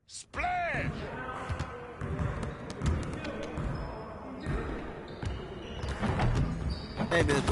Splash! Hey, man.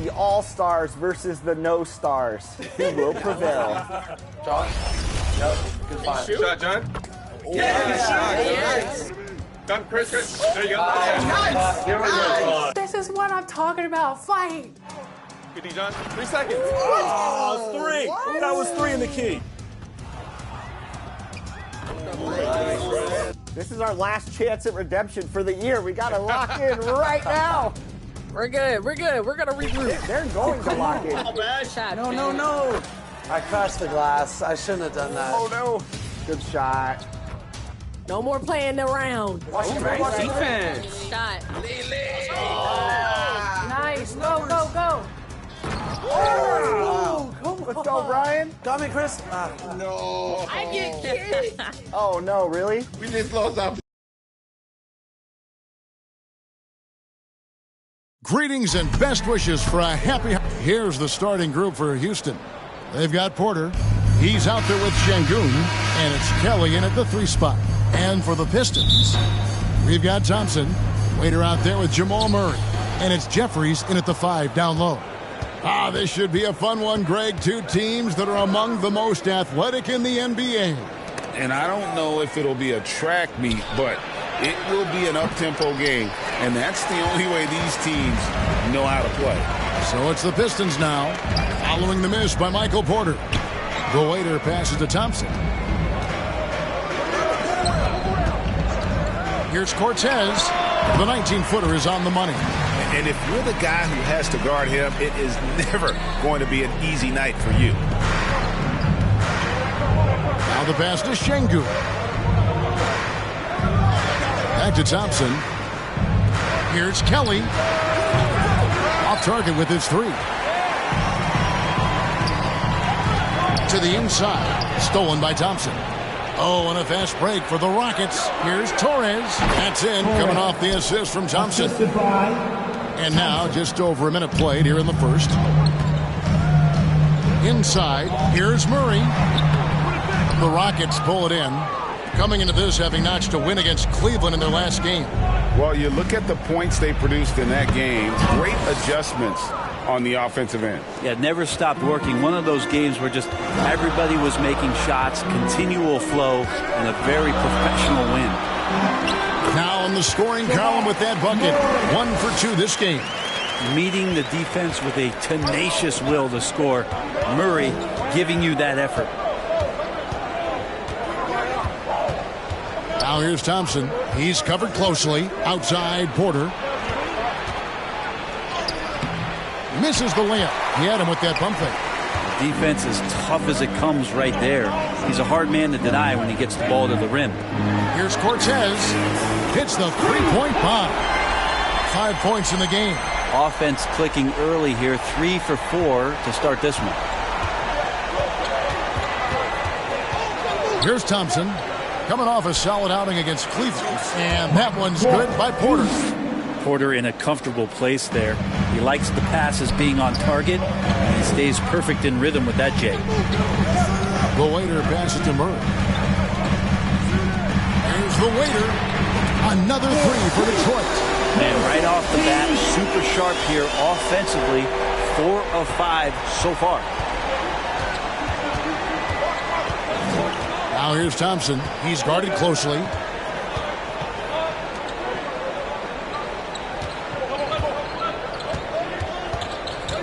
The All-Stars versus the No-Stars. Who will prevail? John? Yep. Good find. Shot, John. Yes. Done, Chris. There you go. Nice. This is what I'm talking about. Fight. Good D, John. 3 seconds. Oh, 3. What? That was 3 in the key. This is our last chance at redemption for the year. We got to lock in right now. We're good. We're good. We're going to regroup. They're going to lock in. No. I crashed the glass. I shouldn't have done that. Oh, no. Good shot. No more playing around. Defense. Shot. Nice. Go, go, go. Oh, let's go, Brian. Got me, Chris. No. I get kicked. Oh, no, really? We just lost our... Greetings and best wishes for a happy... Here's the starting group for Houston. They've got Porter. He's out there with Şengün, and it's Kelly in at the 3 spot. And for the Pistons, we've got Thompson. Waiter out there with Jamal Murray. And it's Jeffries in at the 5 down low. This should be a fun one, Greg. 2 teams that are among the most athletic in the NBA. And I don't know if it'll be a track meet, but it will be an up-tempo game. And that's the only way these teams know how to play. So it's the Pistons now, following the miss by Michael Porter. The waiter passes to Thompson. Here's Cortez. The 19-footer is on the money. And if you're the guy who has to guard him, it is never going to be an easy night for you. Now the pass to Şengün. Back to Thompson. Here's Kelly. Off target with his three. To the inside. Stolen by Thompson. Oh, and a fast break for the Rockets. Here's Torres. That's in, coming off the assist from Thompson. And now, just over a minute played here in the first. Inside, here's Murray. The Rockets pull it in. Coming into this, having notched a win against Cleveland in their last game. Well, you look at the points they produced in that game. Great adjustments on the offensive end. Yeah, never stopped working. One of those games where just everybody was making shots, continual flow, and a very professional win. Now in the scoring column with that bucket. 1 for 2 this game. Meeting the defense with a tenacious will to score. Murray giving you that effort. Now here's Thompson. He's covered closely. Outside Porter. Misses the layup. He had him with that pump fake. The defense is tough as it comes right there. He's a hard man to deny when he gets the ball to the rim. Here's Cortez. Hits the three-point bomb. 5 points in the game. Offense clicking early here. 3 for 4 to start this one. Here's Thompson. Coming off a solid outing against Cleveland. And that one's good by Porter. Porter in a comfortable place there. He likes the passes being on target, and he stays perfect in rhythm with that, Jay. The waiter passes to Murray. Here's the waiter. Another three for Detroit. And right off the bat, super sharp here offensively. 4 of 5 so far. Now here's Thompson. He's guarded closely.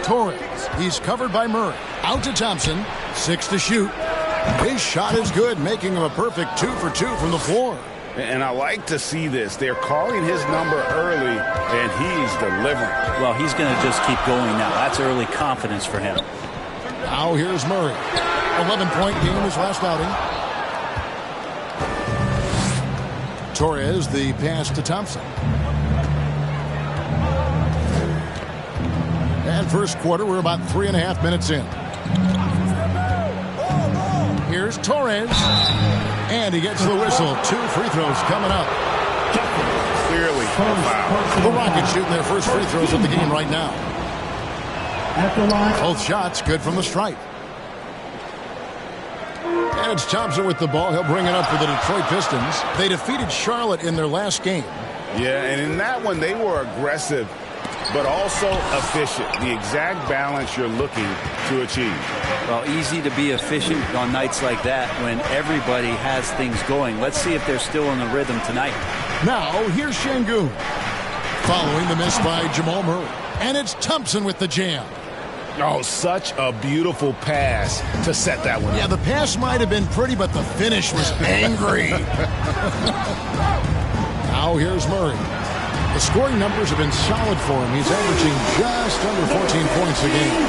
Torres. He's covered by Murray. Out to Thompson. 6 to shoot. His shot is good, making him a perfect 2 for 2 from the floor. And I like to see this. They're calling his number early, and he's delivering. Well, he's going to just keep going now. That's early confidence for him. Now here's Murray. 11-point game his last outing. Torres, the pass to Thompson. And first quarter, we're about 3.5 minutes in. Here's Torres. And he gets the whistle. 2 free throws coming up. Clearly a foul. The Rockets shooting their first free throws of the game right now. Both shots good from the stripe. And it's Thompson with the ball. He'll bring it up for the Detroit Pistons. They defeated Charlotte in their last game. Yeah, and in that one, they were aggressive, but also efficient. The exact balance you're looking to achieve. Well, easy to be efficient on nights like that when everybody has things going. Let's see if they're still in the rhythm tonight. Now, here's Şengün. Following the miss by Jamal Murray. And it's Thompson with the jam. Oh, such a beautiful pass to set that one. Yeah, the pass might have been pretty, but the finish was angry. Now here's Murray. The scoring numbers have been solid for him. He's averaging just under 14 points a game.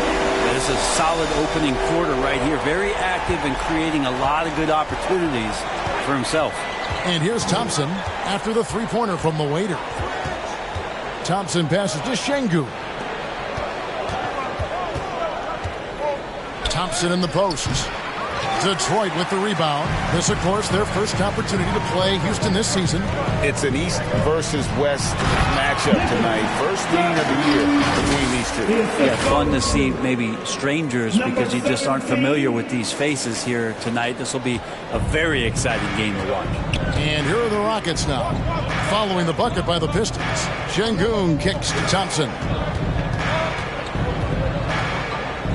It's a solid opening quarter right here. Very active and creating a lot of good opportunities for himself. And here's Thompson after the three-pointer from the waiter. Thompson passes to Şengün. Thompson in the post. Detroit with the rebound. This, of course, their first opportunity to play Houston this season. It's an East versus West matchup tonight. First meeting of the year between these two. Yeah, fun to see maybe strangers because you just aren't familiar with these faces here tonight. This will be a very exciting game to watch. And here are the Rockets now. Following the bucket by the Pistons. Şengün kicks to Thompson.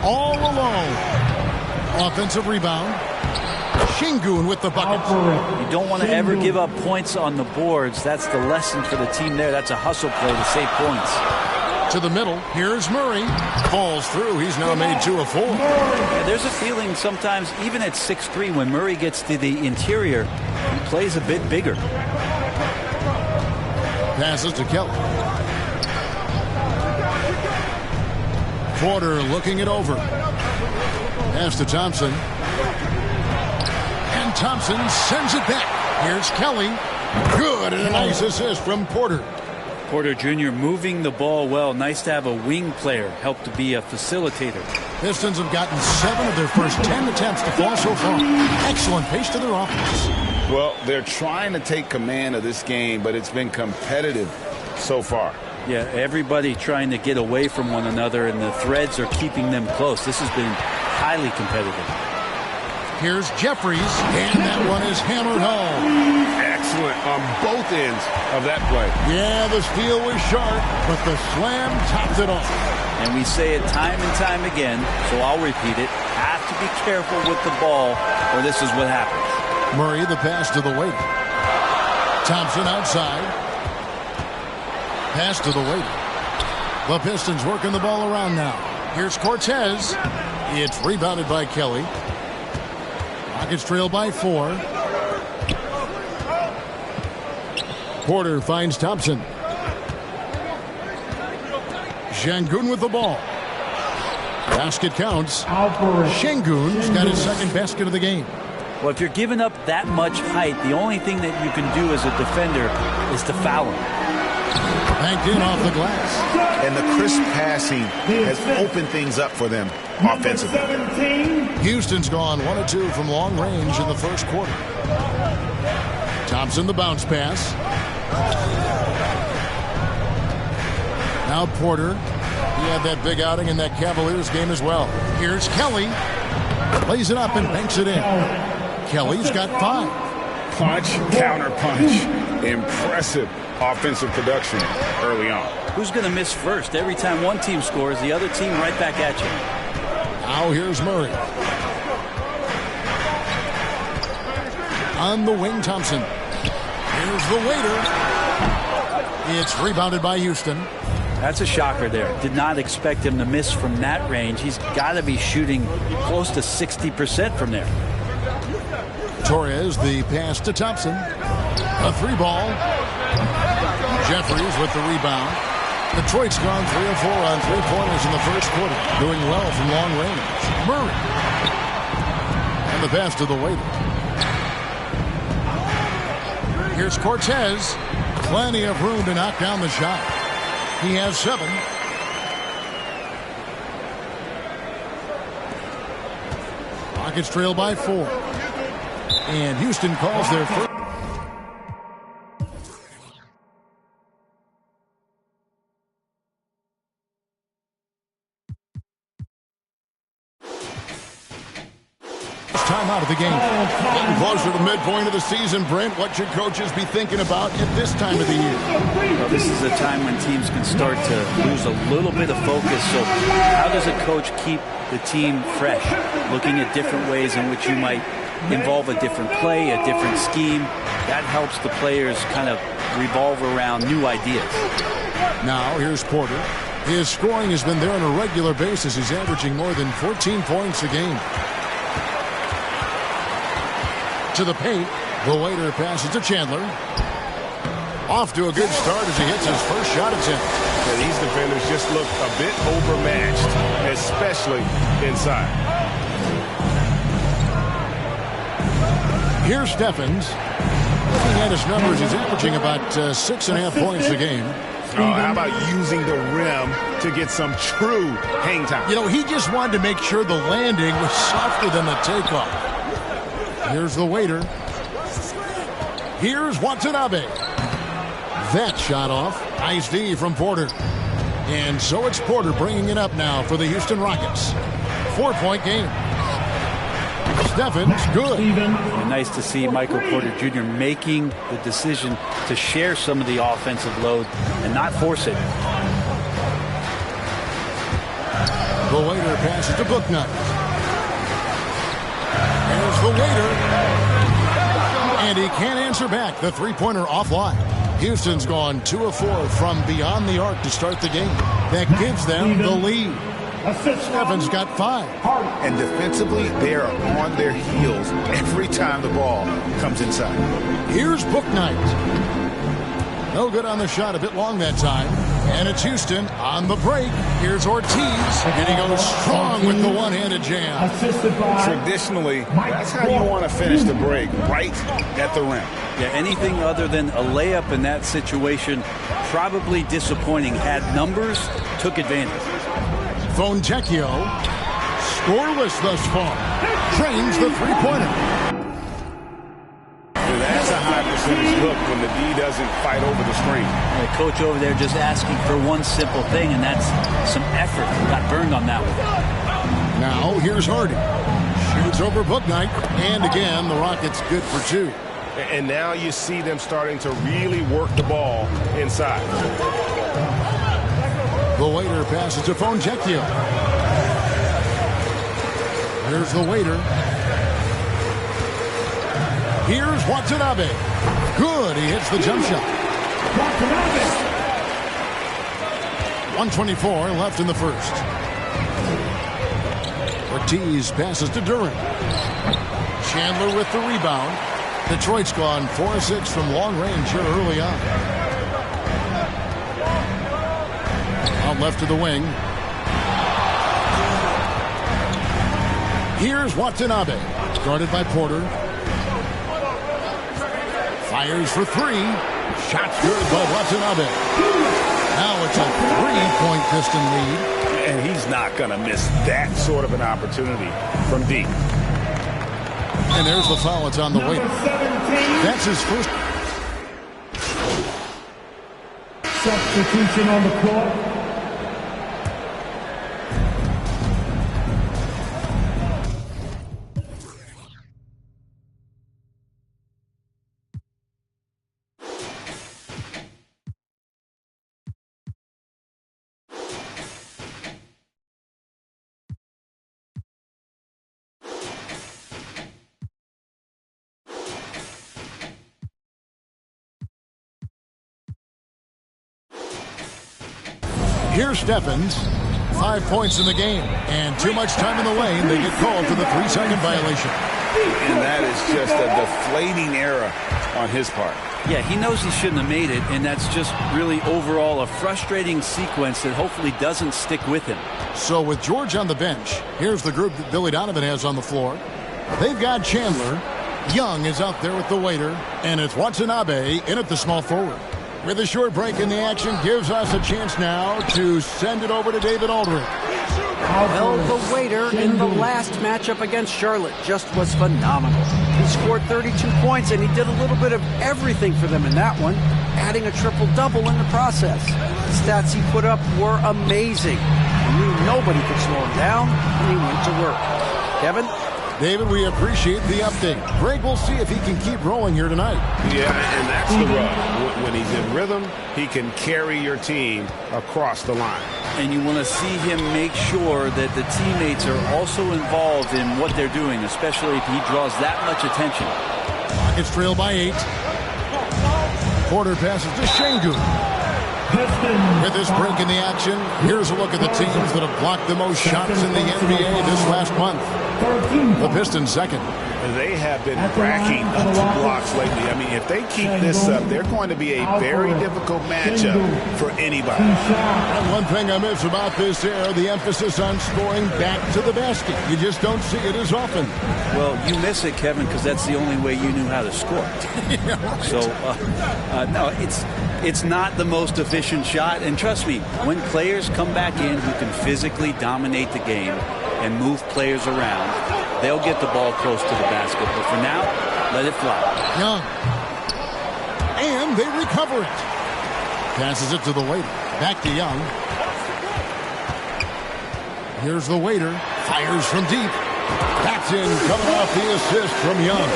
All alone. Offensive rebound. Şengün with the bucket. You don't want to ever give up points on the boards. That's the lesson for the team there. That's a hustle play to save points. To the middle. Here's Murray. Falls through. He's now made 2 of 4. Yeah, there's a feeling sometimes, even at 6'3", when Murray gets to the interior, he plays a bit bigger. Passes to Kelly. Porter looking it over. Pass to Thompson. And Thompson sends it back. Here's Kelly. Good, and a nice assist from Porter. Porter Jr. moving the ball well. Nice to have a wing player help to be a facilitator. Pistons have gotten 7 of their first 10 attempts to fall so far. Excellent pace to their offense. Well, they're trying to take command of this game, but it's been competitive so far. Yeah, everybody trying to get away from one another, and the threads are keeping them close. This has been highly competitive. Here's Jeffries, and that one is hammered home. Excellent on both ends of that play. Yeah, the steal was sharp, but the slam topped it off. And we say it time and time again, so I'll repeat it. Have to be careful with the ball, or this is what happens. Murray, the pass to the waiter. Thompson outside. Pass to the waiter. The Pistons working the ball around now. Here's Cortez. It's rebounded by Kelly. Rockets trail by 4. Porter finds Thompson. Şengün with the ball. Basket counts. Şengün's got his second basket of the game. Well, if you're giving up that much height, the only thing that you can do as a defender is to foul him. Banked in off the glass. And the crisp passing has opened things up for them offensively. Houston's gone 1 of 2 from long range in the first quarter. Thompson the bounce pass. Now Porter. He had that big outing in that Cavaliers game as well. Here's Kelly. Plays it up and banks it in. Kelly's got 5. Punch, counter punch. Impressive offensive production early on. Who's going to miss first? Every time one team scores, the other team right back at you. Now here's Murray. On the wing, Thompson. Here's the waiter. It's rebounded by Houston. That's a shocker there. Did not expect him to miss from that range. He's got to be shooting close to 60% from there. Torres, the pass to Thompson. A 3-ball. Jeffries with the rebound. Detroit's gone 3 of 4 on 3-pointers in the first quarter. Doing well from long range. Murray. And the pass to the waiter. Here's Cortez. Plenty of room to knock down the shot. He has 7. Rockets trail by 4. And Houston calls their first. Time out of the game. Getting closer to the midpoint of the season, Brent. What should coaches be thinking about at this time of the year? Well, this is a time when teams can start to lose a little bit of focus. So how does a coach keep the team fresh? Looking at different ways in which you might involve a different play, a different scheme. That helps the players kind of revolve around new ideas. Now, here's Porter. His scoring has been there on a regular basis. He's averaging more than 14 points a game. To the paint. The waiter passes to Chandler. Off to a good start as he hits his first shot attempt. Yeah, these defenders just look a bit overmatched, especially inside. Here's Steffens. Looking at his numbers, he's averaging about 6.5 points a game. How about using the rim to get some true hang time? You know, he just wanted to make sure the landing was softer than the takeoff. Here's the waiter. Here's Watanabe. That shot off. Nice D from Porter. And so it's Porter bringing it up now for the Houston Rockets. 4-point game. Steffens, good. And nice to see Michael Porter Jr. making the decision to share some of the offensive load and not force it. The waiter passes to Booknight. There's the waiter. And he can't answer back. The 3-pointer offline. Houston's gone 2 of 4 from beyond the arc to start the game. That gives them the lead. Steffens got 5. And defensively, they are on their heels every time the ball comes inside. Here's Booknight. No good on the shot. A bit long that time. And it's Houston on the break. Here's Ortiz, and he goes strong with the one-handed jam. Traditionally, that's how you want to finish the break, right at the rim. Yeah, anything other than a layup in that situation, probably disappointing. Had numbers, took advantage. Fontecchio, scoreless thus far, trains the three-pointer. That's a high percentage look when the D doesn't fight over the screen. The coach over there just asking for one simple thing, and that's some effort. Got burned on that one. Now here's Hardy. Shoots over Bouknight, and again the Rockets good for two. And now you see them starting to really work the ball inside. The waiter passes to Fontecchio. Here's the waiter. Here's Watanabe. Good, he hits the jump shot. 1:24 left in the first. Ortiz passes to Durant. Chandler with the rebound. Detroit's gone 4-6 from long range here early on. Out left to the wing. Here's Watanabe. Guarded by Porter. Fires for three. Shot's good by Watanabe. Now it's a three-point Piston lead. And he's not going to miss that sort of an opportunity from deep. And there's the foul. It's on the way. That's his first. Substitution on the court. Here's Stephens. 5 points in the game. And too much time in the lane. They get called for the 3-second violation. And that is just a deflating error on his part. Yeah, he knows he shouldn't have made it, and that's just really overall a frustrating sequence that hopefully doesn't stick with him. So with George on the bench, here's the group that Billy Donovan has on the floor. They've got Chandler. Young is out there with the waiter. And it's Watanabe in at the small forward. With a short break in the action, gives us a chance now to send it over to David Aldridge. Well, the waiter in the last matchup against Charlotte just was phenomenal. He scored 32 points, and he did a little bit of everything for them in that one, adding a triple-double in the process. The stats he put up were amazing. He knew nobody could slow him down, and he went to work. Kevin? David, we appreciate the update. Greg, we'll see if he can keep rolling here tonight. Yeah, and that's the rub. When he's in rhythm, he can carry your team across the line. And you want to see him make sure that the teammates are also involved in what they're doing, especially if he draws that much attention. Rockets trail by 8. Porter passes to Şengün. With this break in the action, here's a look at the teams that have blocked the most shots in the NBA this last month. The Pistons second. They have been racking up blocks lately. I mean, if they keep this up, they're going to be a very difficult matchup for anybody. And one thing I miss about this era, the emphasis on scoring back to the basket. You just don't see it as often. Well, you miss it, Kevin, because that's the only way you knew how to score. Yeah, right. So, no, it's not the most efficient shot. And trust me, when players come back in who can physically dominate the game and move players around, they'll get the ball close to the basket. But for now, let it fly. Young. And they recover it. Passes it to the waiter. Back to Young. Here's the waiter. Fires from deep. That's in, coming off the assist from Young.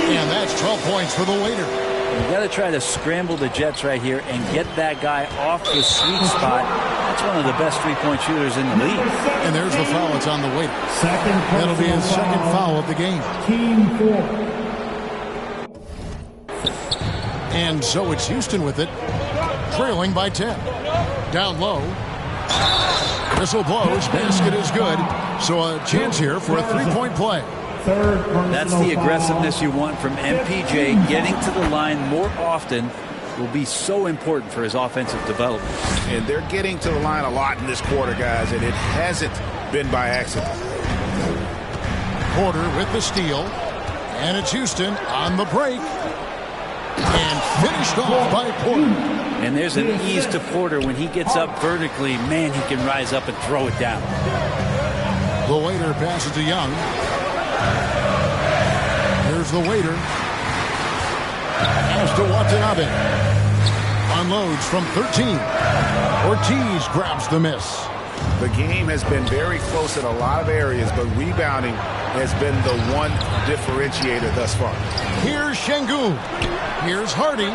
And that's 12 points for the waiter. You got to try to scramble the Jets right here and get that guy off the sweet spot. That's one of the best three-point shooters in the league. And there's the foul. It's on the waiter. That'll be his second foul of the game. Team 4. And so it's Houston with it, trailing by 10. Down low. Whistle blows. Basket is good. So a chance here for a three-point play. That's the aggressiveness you want from MPJ, getting to the line more often will be so important for his offensive development. And they're getting to the line a lot in this quarter, guys, and it hasn't been by accident. Porter with the steal. And it's Houston on the break. And finished off by Porter. And there's an ease to Porter when he gets up vertically. Man, he can rise up and throw it down. The waiter passes to Young. Here's the waiter. Pass to Watanabe. Unloads from 13. Ortiz grabs the miss. The game has been very close in a lot of areas, but rebounding has been the one differentiator thus far. Here's Şengün. Here's Hardy.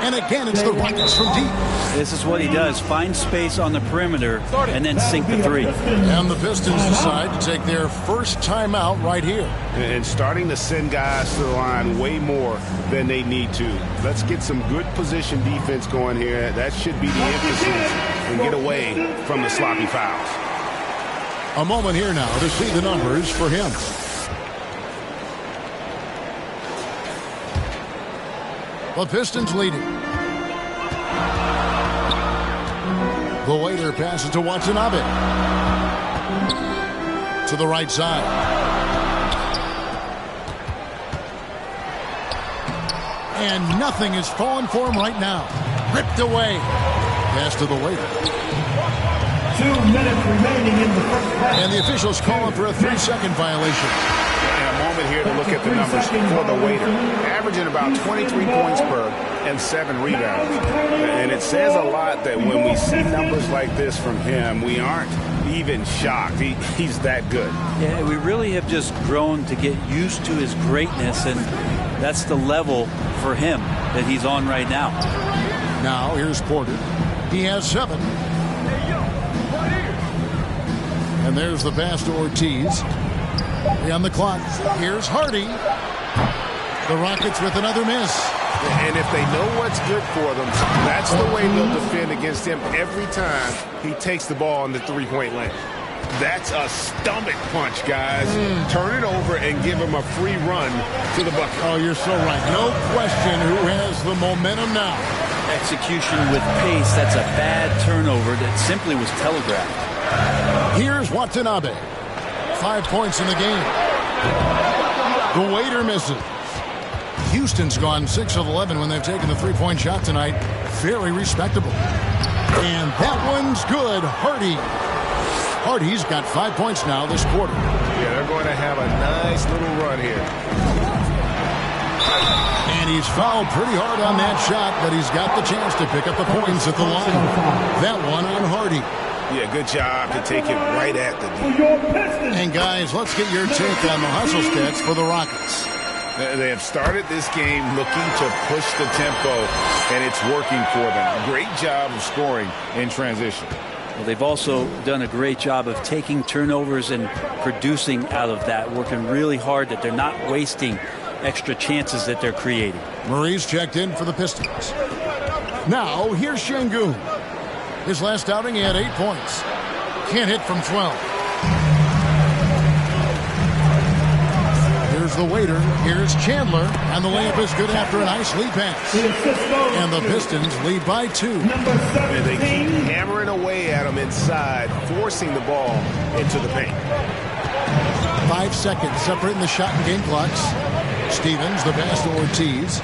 And again, it's the Rockets from deep. This is what he does. Find space on the perimeter and then sink the three. And the Pistons decide to take their first timeout right here. And starting to send guys to the line way more than they need to. Let's get some good position defense going here. That should be the emphasis, and get away from the sloppy fouls. A moment here now to see the numbers for him. The Pistons leading. The waiter passes to Watanabe. To the right side. And nothing is falling for him right now. Ripped away. Pass to the waiter. 2 minutes remaining in the first half. And the officials calling for a 3-second violation. And a moment here to look at the numbers for the waiter. Averaging about 23 points per and 7 rebounds. And it says a lot that when we see numbers like this from him, we aren't even shocked. He's that good. Yeah, we really have just grown to get used to his greatness, and that's the level for him that he's on right now. Now here's Porter. He has 7. And there's the pass to Ortiz. On the clock. Here's Hardy. The Rockets with another miss. And if they know what's good for them, that's the way they'll defend against him every time he takes the ball in the three-point lane. That's a stomach punch, guys. Turn it over and give him a free run to the bucket. Oh, you're so right. No question who has the momentum now. Execution with pace. That's a bad turnover that simply was telegraphed. Here's Watanabe. 5 points in the game. The waiter misses. Houston's gone 6 of 11 when they've taken the three-point shot tonight. Very respectable. And that one's good. Hardy's got 5 points now this quarter. Yeah, they're going to have a nice little run here. And he's fouled pretty hard on that shot, but he's got the chance to pick up the points at the line. That one on Hardy. Yeah, good job to take it right at the D. And guys, let's get your take on the hustle stats for the Rockets. They have started this game looking to push the tempo, and it's working for them. Great job of scoring in transition. Well, they've also done a great job of taking turnovers and producing out of that, working really hard that they're not wasting extra chances that they're creating. Murray's checked in for the Pistons. Now, here's Şengün. His last outing, he had 8 points. Can't hit from 12. Here's the waiter. Here's Chandler. And the layup is good after a nice lead pass. And the Pistons lead by 2. And they keep hammering away at him inside, forcing the ball into the paint. 5 seconds separating the shot and game clocks. Stevens, the pass to Ortiz.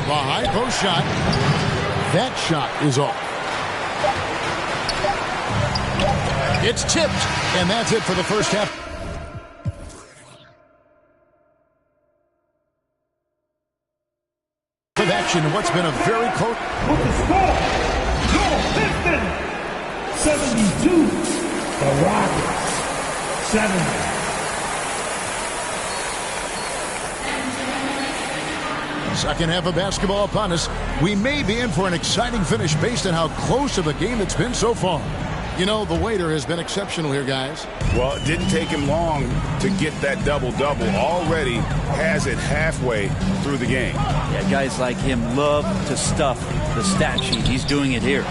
The high post shot. That shot is off. It's tipped, and that's it for the first half. Of action in what's been a very close. With the score, your Pistons 72, the Rockets 70. Second half of basketball upon us. We may be in for an exciting finish based on how close of a game it's been so far. You know, the waiter has been exceptional here, guys. Well, it didn't take him long to get that double-double. Already has it halfway through the game. Yeah, guys like him love to stuff the stat sheet. He's doing it here.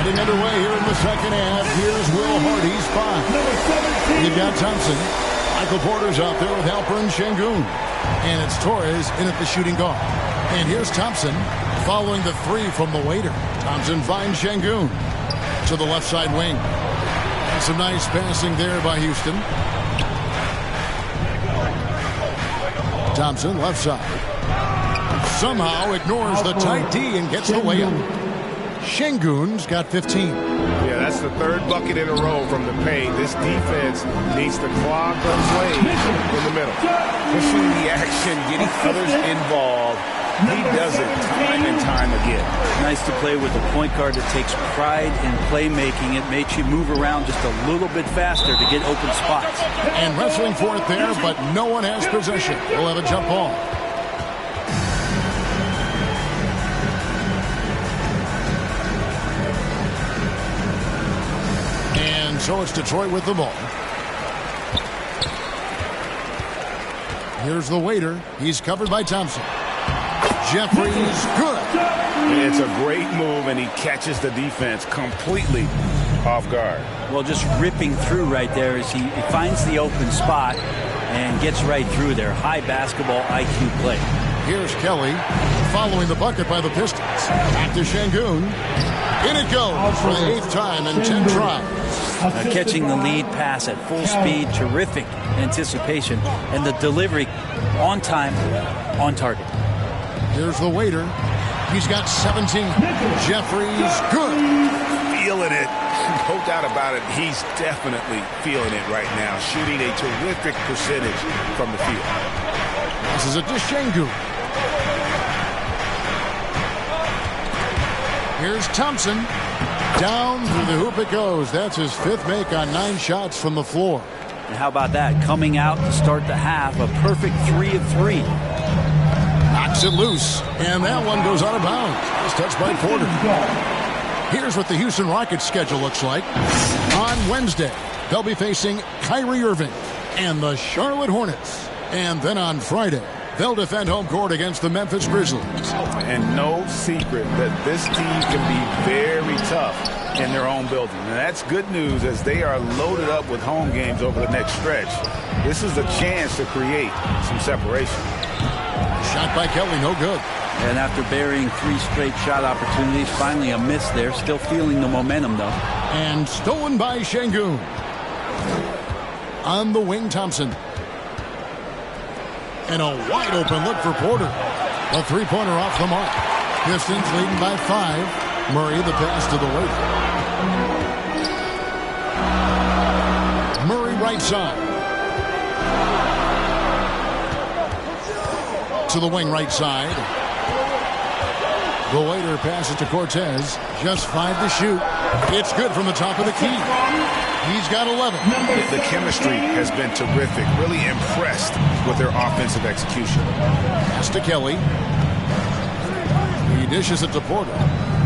Getting underway here in the second half. Here's Will Hardy's 5. You've got Thompson. Michael Porter's out there with Halpern Şengün. And it's Torres in at the shooting guard. And here's Thompson following the 3 from the waiter. Thompson finds Şengün to the left side wing. And some nice passing there by Houston. Thompson left side. Somehow ignores the tight D and gets the layup. Şengün's got 15. Yeah, that's the third bucket in a row from the paint. This defense needs to clog those lanes in the middle. Pushing the action, getting others involved. He does it time and time again. Nice to play with a point guard that takes pride in playmaking. It makes you move around just a little bit faster to get open spots. And wrestling for it there, but no one has possession. We'll have a jump ball. And so it's Detroit with the ball. Here's the waiter. He's covered by Thompson. Jeffries, good. It's a great move, and he catches the defense completely off guard. Well, just ripping through right there as he finds the open spot and gets right through there. High basketball IQ play. Here's Kelly following the bucket by the Pistons. Back to Şengün. In it goes for the 8th time in 10 tries. Catching the lead pass at full speed, terrific anticipation, and the delivery on time, on target. Here's the waiter. He's got 17. Jeffries, good. Feeling it. No doubt about it. He's definitely feeling it right now. Shooting a terrific percentage from the field. This is a to Şengün. Here's Thompson. Down through the hoop it goes. That's his 5th make on 9 shots from the floor. And how about that? Coming out to start the half, a perfect 3 of 3. Knocks it loose, and that one goes out of bounds. It's touched by Porter. Here's what the Houston Rockets schedule looks like. On Wednesday, they'll be facing Kyrie Irving and the Charlotte Hornets. And then on Friday, they'll defend home court against the Memphis Grizzlies. And no secret that this team can be very tough in their own building. And that's good news as they are loaded up with home games over the next stretch. This is a chance to create some separation. Shot by Kelly, no good. And after burying 3 straight shot opportunities, finally a miss there. Still feeling the momentum, though. And stolen by Şengün. On the wing, Thompson. And a wide open look for Porter. A 3-pointer off the mark. Pistons leading by 5. Murray the pass to the waiter. Murray right side. To the wing right side. The waiter passes to Cortez. Just 5 to shoot. It's good from the top of the key. He's got 11. The chemistry has been terrific. Really impressed with their offensive execution. Pass to Kelly. He dishes it to Porter.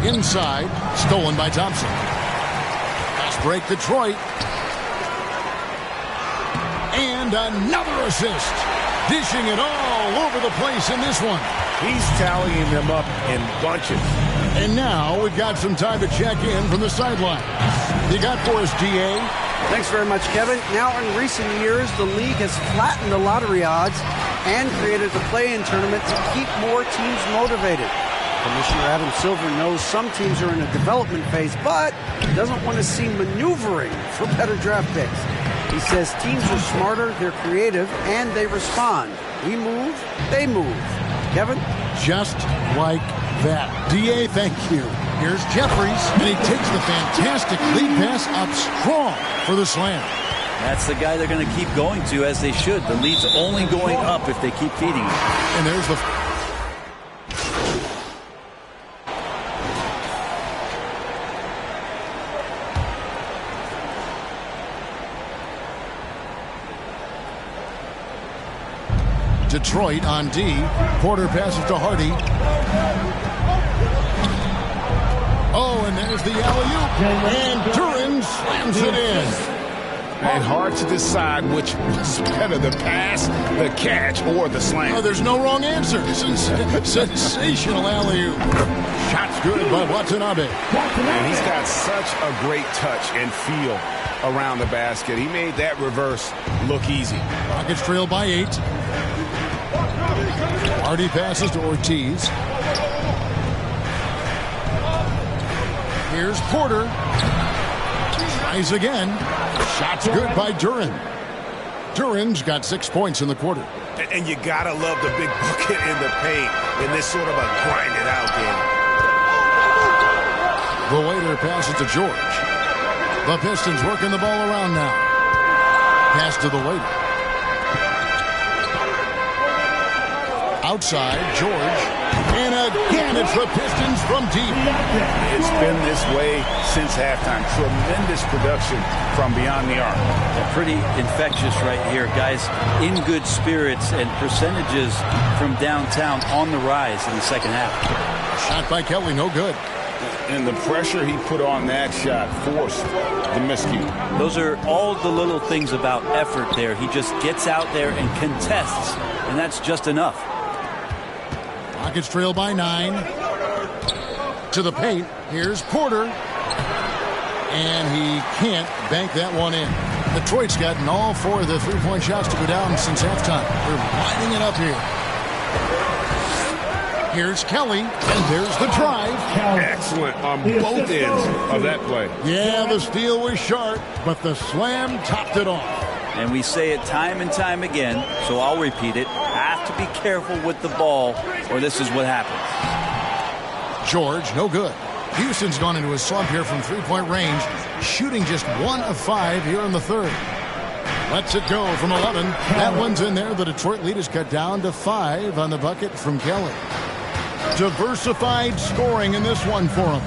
Inside. Stolen by Thompson. Fast break Detroit. And another assist. Dishing it all over the place in this one. He's tallying them up in bunches. And now we've got some time to check in from the sideline. You got for us, DA? Thanks very much, Kevin. Now, in recent years, the league has flattened the lottery odds and created a play-in tournament to keep more teams motivated. Commissioner Adam Silver knows some teams are in a development phase, but doesn't want to see maneuvering for better draft picks. He says teams are smarter, they're creative, and they respond. We move, they move. Kevin? Just like that. DA, thank you. Here's Jeffries, and he takes the fantastic lead pass up strong for the slam. That's the guy they're going to keep going to, as they should. The lead's only going up if they keep feeding it. And there's the... Detroit on D. Porter passes to Hardy. Oh, and there's the alley-oop. And Duran slams it in. And hard to decide which was better, the pass, the catch, or the slam. Oh, there's no wrong answer. Sensational alley-oop. Shot's good by Watanabe. And he's got such a great touch and feel around the basket. He made that reverse look easy. Rockets trail by 8. Hardy passes to Ortiz. Here's Porter. Tries again. Shot's good by Duran. Duran's got 6 points in the quarter. And you gotta love the big bucket in the paint in this sort of a grind-it-out game. The waiter passes to George. The Pistons working the ball around now. Pass to the waiter. Outside, George. And again, it's the Pistons from deep. It's been this way since halftime. Tremendous production from beyond the arc. Pretty infectious right here. Guys in good spirits and percentages from downtown on the rise in the second half. Shot by Kelly, no good. And the pressure he put on that shot forced the miscue. Those are all the little things about effort there. He just gets out there and contests, and that's just enough. Rockets trail by 9. To the paint. Here's Porter. And he can't bank that one in. Detroit's gotten all 4 of the three-point shots to go down since halftime. They're lining it up here. Here's Kelly, and there's the drive. Excellent on both ends of that play. Yeah, the steal was sharp, but the slam topped it off. And we say it time and time again, so I'll repeat it. Have to be careful with the ball, or this is what happens. George, no good. Houston's gone into a slump here from three-point range, shooting just 1 of 5 here in the third. Lets it go from 11. That one's in there. The Detroit lead is cut down to 5 on the bucket from Kelly. Diversified scoring in this one for him.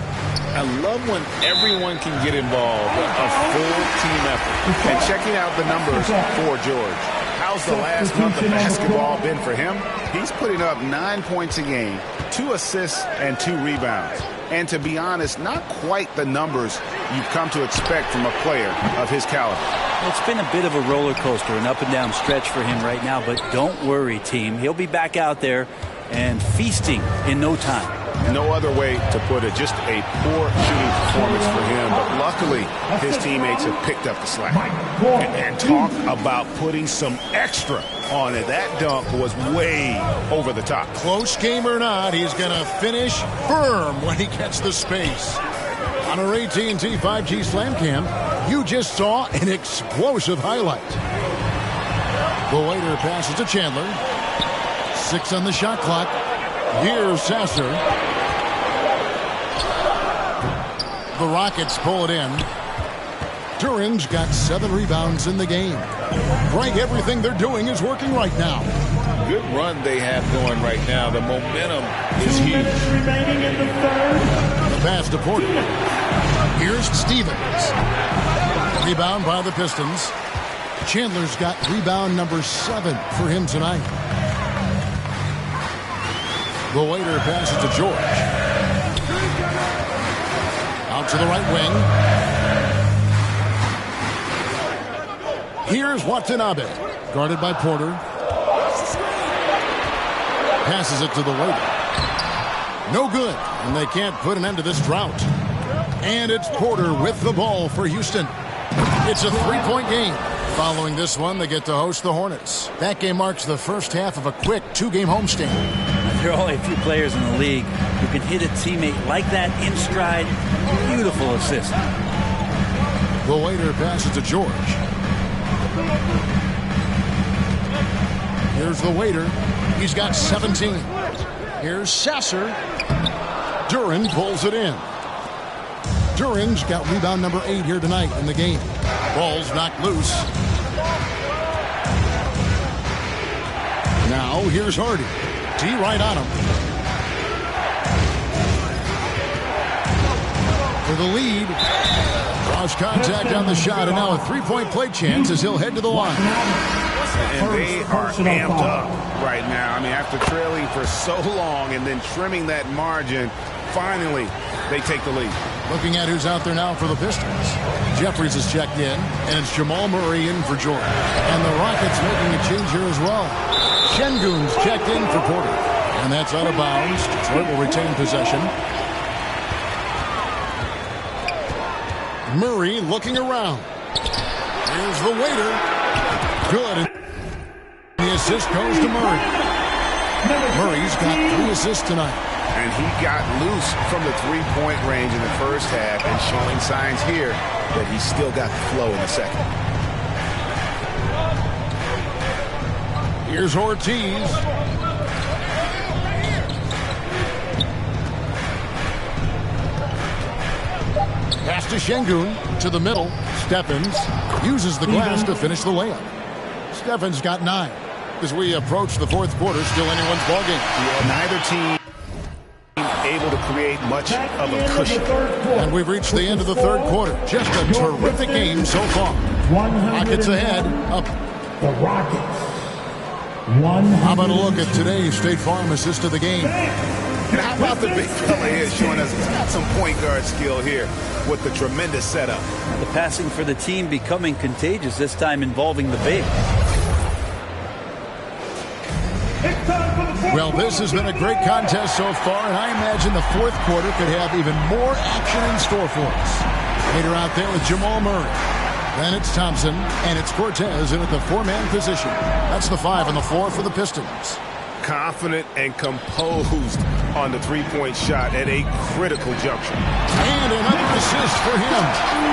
I love when everyone can get involved, a full team effort. And checking out the numbers for George. How's the last month of basketball been for him? He's putting up 9 points a game, 2 assists, and 2 rebounds. And to be honest, not quite the numbers you've come to expect from a player of his caliber. It's been a bit of a roller coaster, an up and down stretch for him right now, but don't worry, team. He'll be back out there and feasting in no time. No other way to put it. Just a poor shooting performance for him. But luckily, his teammates have picked up the slack. And talk about putting some extra on it. That dunk was way over the top. Close game or not, he's going to finish firm when he gets the space. On our AT&T 5G Slam Cam, you just saw an explosive highlight. The waiter passes to Chandler. 6 on the shot clock. Here's Sasser. The Rockets pull it in. Duran's got 7 rebounds in the game. Greg, everything they're doing is working right now. Good run they have going right now. The momentum is 2 huge. minutes remaining in the third. The pass to Porter. Here's Stevens. Rebound by the Pistons. Chandler's got rebound number 7 for him tonight. The waiter passes to George. Out to the right wing. Here's Watanabe. Guarded by Porter. Passes it to the waiter. No good. And they can't put an end to this drought. And it's Porter with the ball for Houston. It's a 3-point game. Following this one, they get to host the Hornets. That game marks the first half of a quick 2-game homestand. There are only a few players in the league who can hit a teammate like that in stride. Beautiful assist. The waiter passes to George. Here's the waiter. He's got 17. Here's Sasser. Duran pulls it in. Duran's got rebound number 8 here tonight in the game. Ball's knocked loose. Now here's Hardy. D right on him. For the lead. Lost contact on the shot, and now a three-point play chance as he'll head to the line. And they are amped up right now. I mean, after trailing for so long and then trimming that margin, finally they take the lead. Looking at who's out there now for the Pistons. Jeffries is checked in, and it's Jamal Murray in for Jordan. And the Rockets making a change here as well. Şengün's checked in for Porter. And that's out of bounds. Detroit will retain possession. Murray looking around. Here's the waiter. Good. The assist goes to Murray. Murray's got 3 assists tonight. And he got loose from the three-point range in the first half and showing signs here that he's still got the flow in the second. Here's Ortiz. Pass to Şengün. To the middle. Stephens uses the glass to finish the layup. Stephens got 9. As we approach the fourth quarter, still anyone's ballgame. Yeah, neither team able to create much of a cushion. And we've reached the end of the third quarter. Just a terrific game so far. Rockets ahead. Up. The Rockets. How about a look at today's State Farm assist of the game? And how about the big fella here showing us he's got some point guard skill here with the tremendous setup. The passing for the team becoming contagious, this time involving the big. Well, this has been a great contest so far, and I imagine the fourth quarter could have even more action in store for us. Later out there with Jamal Murray. Then it's Thompson, and it's Cortez in at the 4-man position. That's the 5 on the floor for the Pistons. Confident and composed on the three-point shot at a critical juncture. And another assist for him.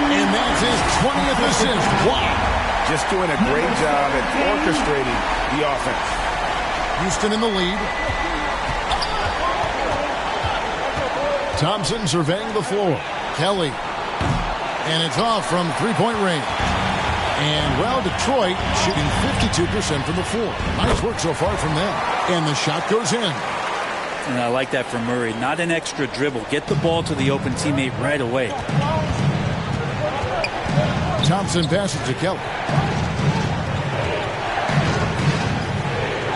And that's his 20th assist. Wow. Just doing a great job at orchestrating the offense. Houston in the lead. Thompson surveying the floor. Kelly. And it's off from three-point range. And, well, Detroit shooting 52% from the floor. Nice work so far from them. And the shot goes in. And I like that from Murray. Not an extra dribble. Get the ball to the open teammate right away. Thompson passes to Kelly.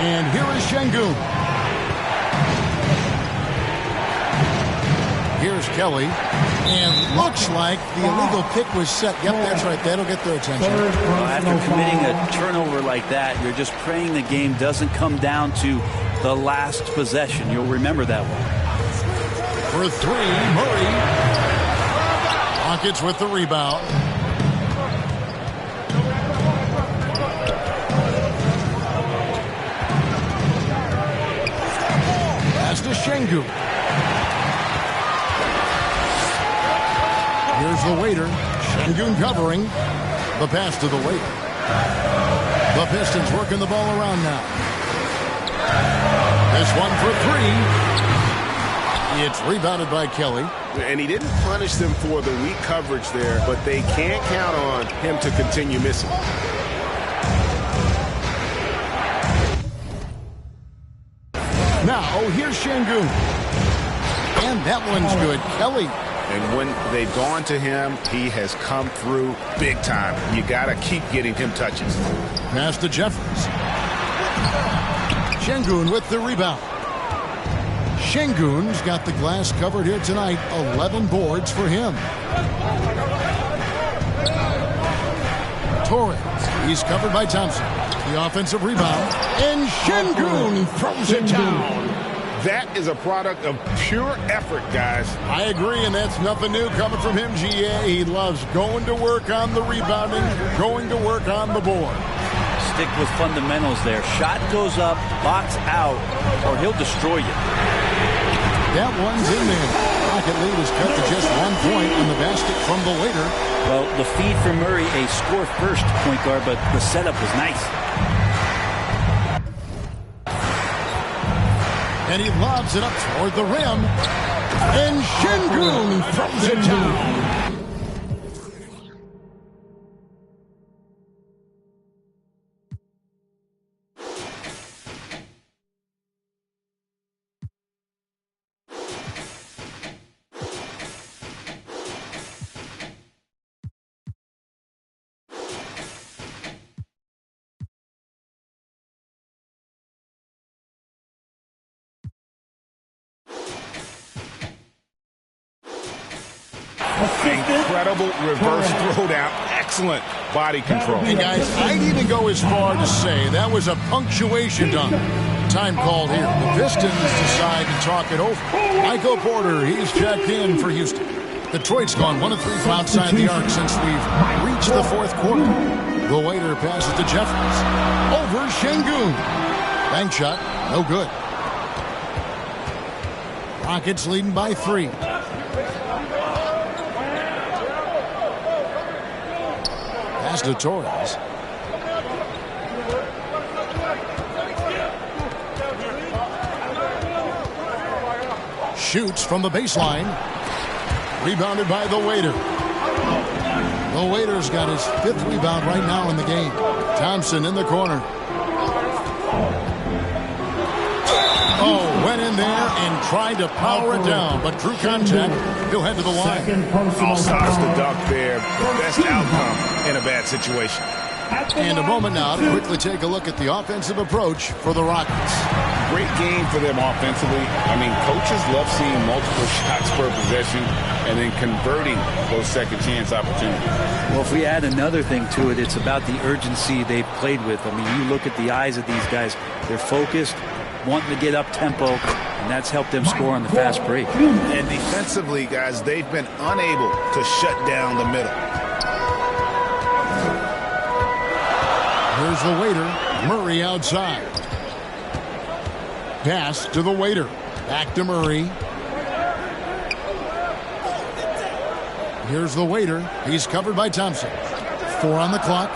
And here is Şengün. Here's Kelly. And looks like the illegal kick was set. Yep, that's right. That'll get their attention. Well, after committing a turnover like that, you're just praying the game doesn't come down to the last possession. You'll remember that one. For 3, Murray. Rockets with the rebound. Pass to Şengün. Here's the waiter. Şengün covering. The pass to the waiter. The Pistons working the ball around now. This one for 3. It's rebounded by Kelly. And he didn't punish them for the weak coverage there, but they can't count on him to continue missing. Now, here's Şengün. And that one's good. Kelly. And when they've gone to him, he has come through big time. You got to keep getting him touches. Pass to Jeffries. Şengün with the rebound. Şengün's got the glass covered here tonight. 11 boards for him. Torres. He's covered by Thompson. The offensive rebound. And Şengün throws it down. That is a product of pure effort, guys. I agree, and that's nothing new coming from him, GA. He loves going to work on the rebounding, going to work on the board. Stick with fundamentals there. Shot goes up, box out, or he'll destroy you. That one's in there. Rocket lead is cut to just 1 point on the basket from the waiter. Well, the feed for Murray, a score-first point guard, but the setup was nice. And he lobs it up toward the rim. And Şengün throws it down. Incredible reverse throwdown. Excellent body control. And guys, I'd even go as far to say that was a punctuation dunk. Time called here. The Pistons decide to talk it over. Michael Porter, he's checked in for Houston. Detroit's gone 1 of 3 from outside the arc since we've reached the fourth quarter. The waiter passes to Jeffries. Over Şengün. Bank shot, no good. Rockets leading by 3. Pass to Torres. Shoots from the baseline. Rebounded by the waiter. The waiter's got his 5th rebound right now in the game. Thompson in the corner. Oh, went in there and tried to power it down, but drew contact. He'll head to the line. All stops the dunk there. The best outcome in a bad situation. And a moment now to quickly take a look at the offensive approach for the Rockets. Great game for them offensively. I mean, coaches love seeing multiple shots per possession and then converting those second chance opportunities. Well, if we add another thing to it, it's about the urgency they've played with. I mean, you look at the eyes of these guys. They're focused, wanting to get up tempo, and that's helped them score on the fast break. And defensively, guys, they've been unable to shut down the middle. Here's the waiter. Murray outside. Pass to the waiter. Back to Murray. Here's the waiter. He's covered by Thompson. 4 on the clock.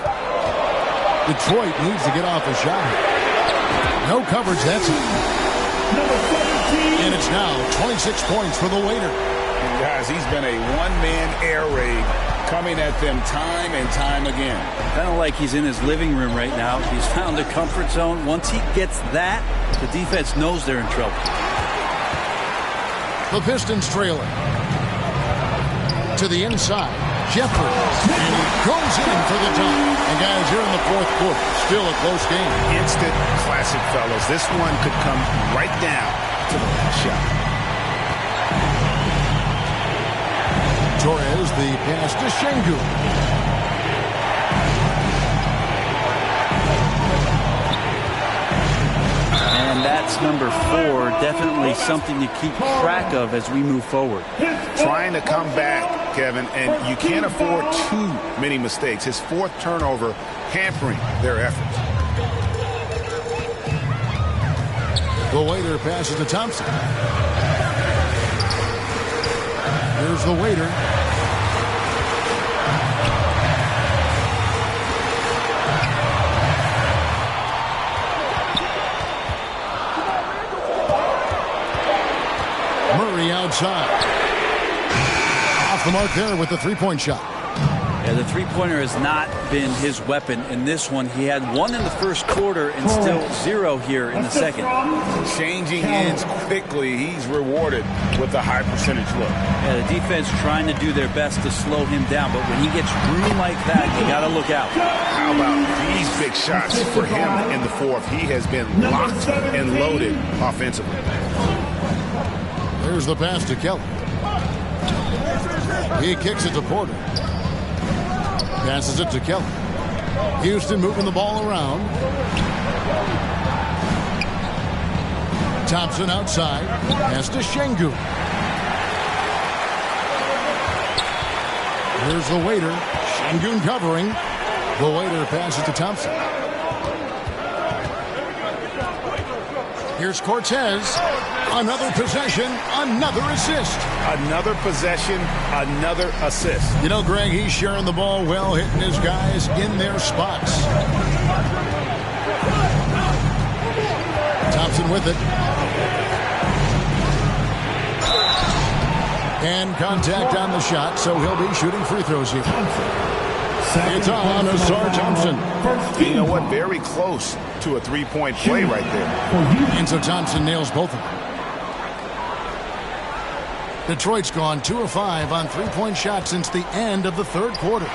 Detroit needs to get off a shot. No coverage, that's it. And it's now 26 points for the waiter. And guys, he's been a one-man air raid coming at them time and time again. Kind of like he's in his living room right now. He's found a comfort zone. Once he gets that, the defense knows they're in trouble. The Pistons trailing. To the inside. Jeffries. And he goes in for the dunk. And guys, here in the fourth quarter, still a close game. Instant classic, fellas. This one could come right down to the last shot. Torres, the pass to Şengün. And that's number 4. Definitely something to keep track of as we move forward. Trying to come back, Kevin, and you can't afford too many mistakes. His 4th turnover hampering their efforts. The waiter passes to Thompson. Here's the waiter. Murray outside. Off the mark there with the three-point shot. Yeah, the three-pointer has not been his weapon in this one. He had 1 in the first quarter and still 0 here in the second. Changing ends quickly. He's rewarded with a high percentage look. Yeah, the defense trying to do their best to slow him down, but when he gets room like that, you got to look out. How about these big shots for him in the fourth? He has been locked and loaded offensively. There's the pass to Kelly. He kicks it to Porter. Passes it to Kelly. Houston moving the ball around. Thompson outside. Pass to Şengün. Here's the waiter. Şengün covering. The waiter passes to Thompson. Here's Cortez. Another possession, another assist. Another possession, another assist. You know, Greg, he's sharing the ball well, hitting his guys in their spots. Thompson with it. And contact on the shot, so he'll be shooting free throws here. It's on Asar Thompson. You know what? Very close to a three-point play right there. And so Thompson nails both of them. Detroit's gone 2 of 5 on three-point shots since the end of the third quarter.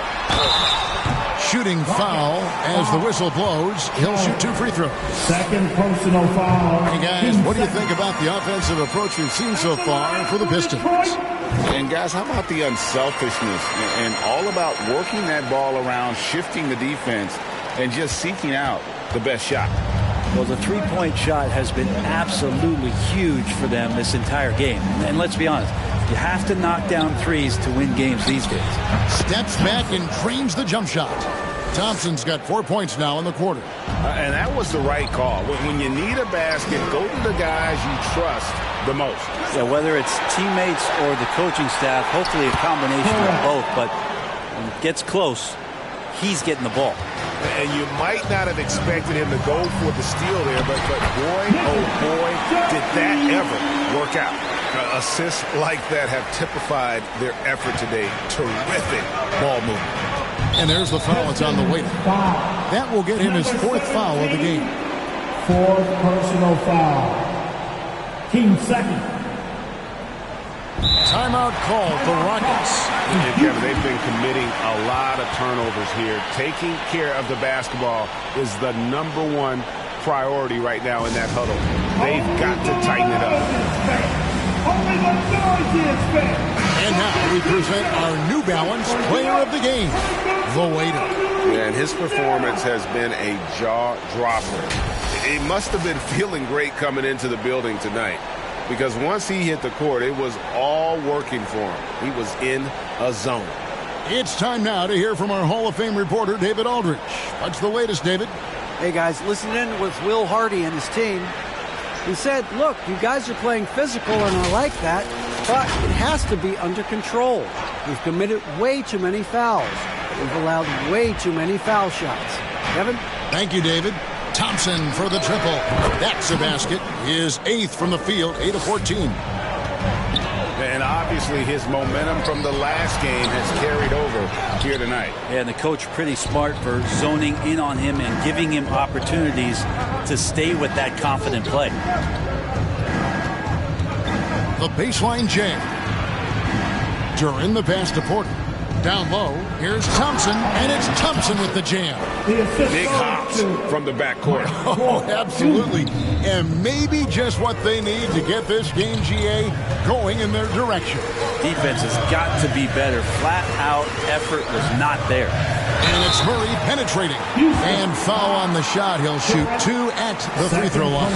shooting foul as the whistle blows. He'll shoot 2 free throws. Second personal foul. Hey, guys, what do you think about the offensive approach we've seen so far for the Pistons? And, guys, how about the unselfishness and all about working that ball around, shifting the defense, and just seeking out the best shot? Well, the three-point shot has been absolutely huge for them this entire game. And let's be honest, you have to knock down threes to win games these days. Steps back and drains the jump shot. Thompson's got 4 points now in the quarter. And that was the right call. When you need a basket, go to the guys you trust the most. Yeah, whether it's teammates or the coaching staff, hopefully a combination of both. But when it gets close, he's getting the ball. And you might not have expected him to go for the steal there, but boy, oh boy, did that ever work out. Assists like that have typified their effort today. Terrific ball movement. And there's the foul. It's on the way. That will get him his 4th foul of the game. 4th personal foul. Team second. Timeout call for Rockets. Kevin, they've been committing a lot of turnovers here. Taking care of the basketball is the #1 priority right now in that huddle. They've got to tighten it up. And now we present our New Balance player of the game, the waiter. And his performance has been a jaw-dropper. He must have been feeling great coming into the building tonight, because once he hit the court, it was all working for him. He was in a zone. It's time now to hear from our Hall of Fame reporter, David Aldridge. What's the latest, David? Hey, guys, listening with Will Hardy and his team. He said, look, you guys are playing physical, and I like that, but it has to be under control. We've committed way too many fouls. We've allowed way too many foul shots. Kevin? Thank you, David. Thompson for the triple. That's a basket. His 8th from the field, 8 of 14. And obviously his momentum from the last game has carried over here tonight. Yeah, and the coach pretty smart for zoning in on him and giving him opportunities to stay with that confident play. The baseline jam. During the pass to Porter. Down low, here's Thompson, and it's Thompson with the jam. Big hops from the backcourt. Oh, absolutely. And maybe just what they need to get this game, GA, going in their direction. Defense has got to be better. Flat-out effort was not there. And it's Murray penetrating. And foul on the shot. He'll shoot 2 at the free throw line.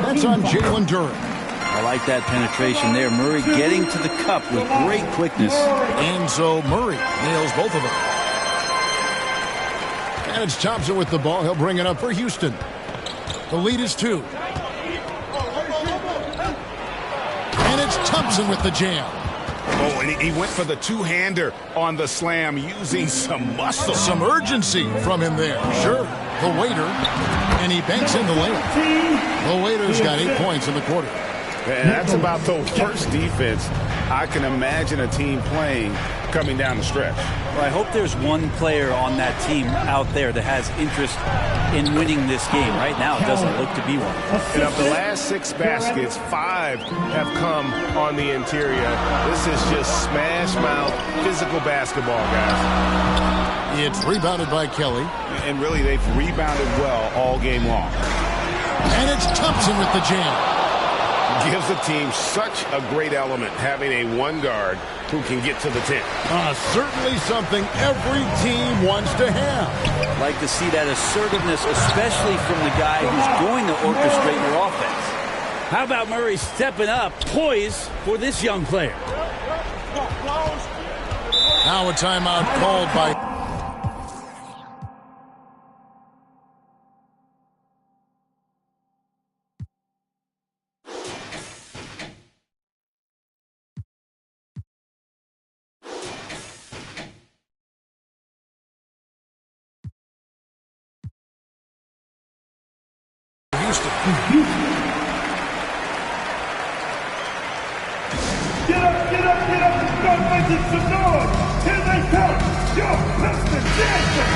That's on Jalen Duren. I like that penetration there. Murray getting to the cup with great quickness. And so Murray nails both of them. And it's Thompson with the ball. He'll bring it up for Houston. The lead is 2. And it's Thompson with the jam. Oh, and he went for the two-hander on the slam, using some muscle. Some urgency from him there. Sure, the waiter. And he banks in the layup. The waiter's got 8 points in the quarter. And that's about the worst defense I can imagine a team playing coming down the stretch. Well, I hope there's one player on that team out there that has interest in winning this game. Right now, it doesn't look to be one. And of the last 6 baskets, 5 have come on the interior. This is just smash-mouth physical basketball, guys. It's rebounded by Kelly. And really, they've rebounded well all game long. And it's Thompson with the jam. Gives the team such a great element, having a one guard who can get to the 10. Certainly something every team wants to have. Like to see that assertiveness, especially from the guy who's going to orchestrate your offense. How about Murray stepping up, poised for this young player? Now a timeout called by... Houston. Get up, get up, get up, and start making some noise. Here they come, your Pistons dancing.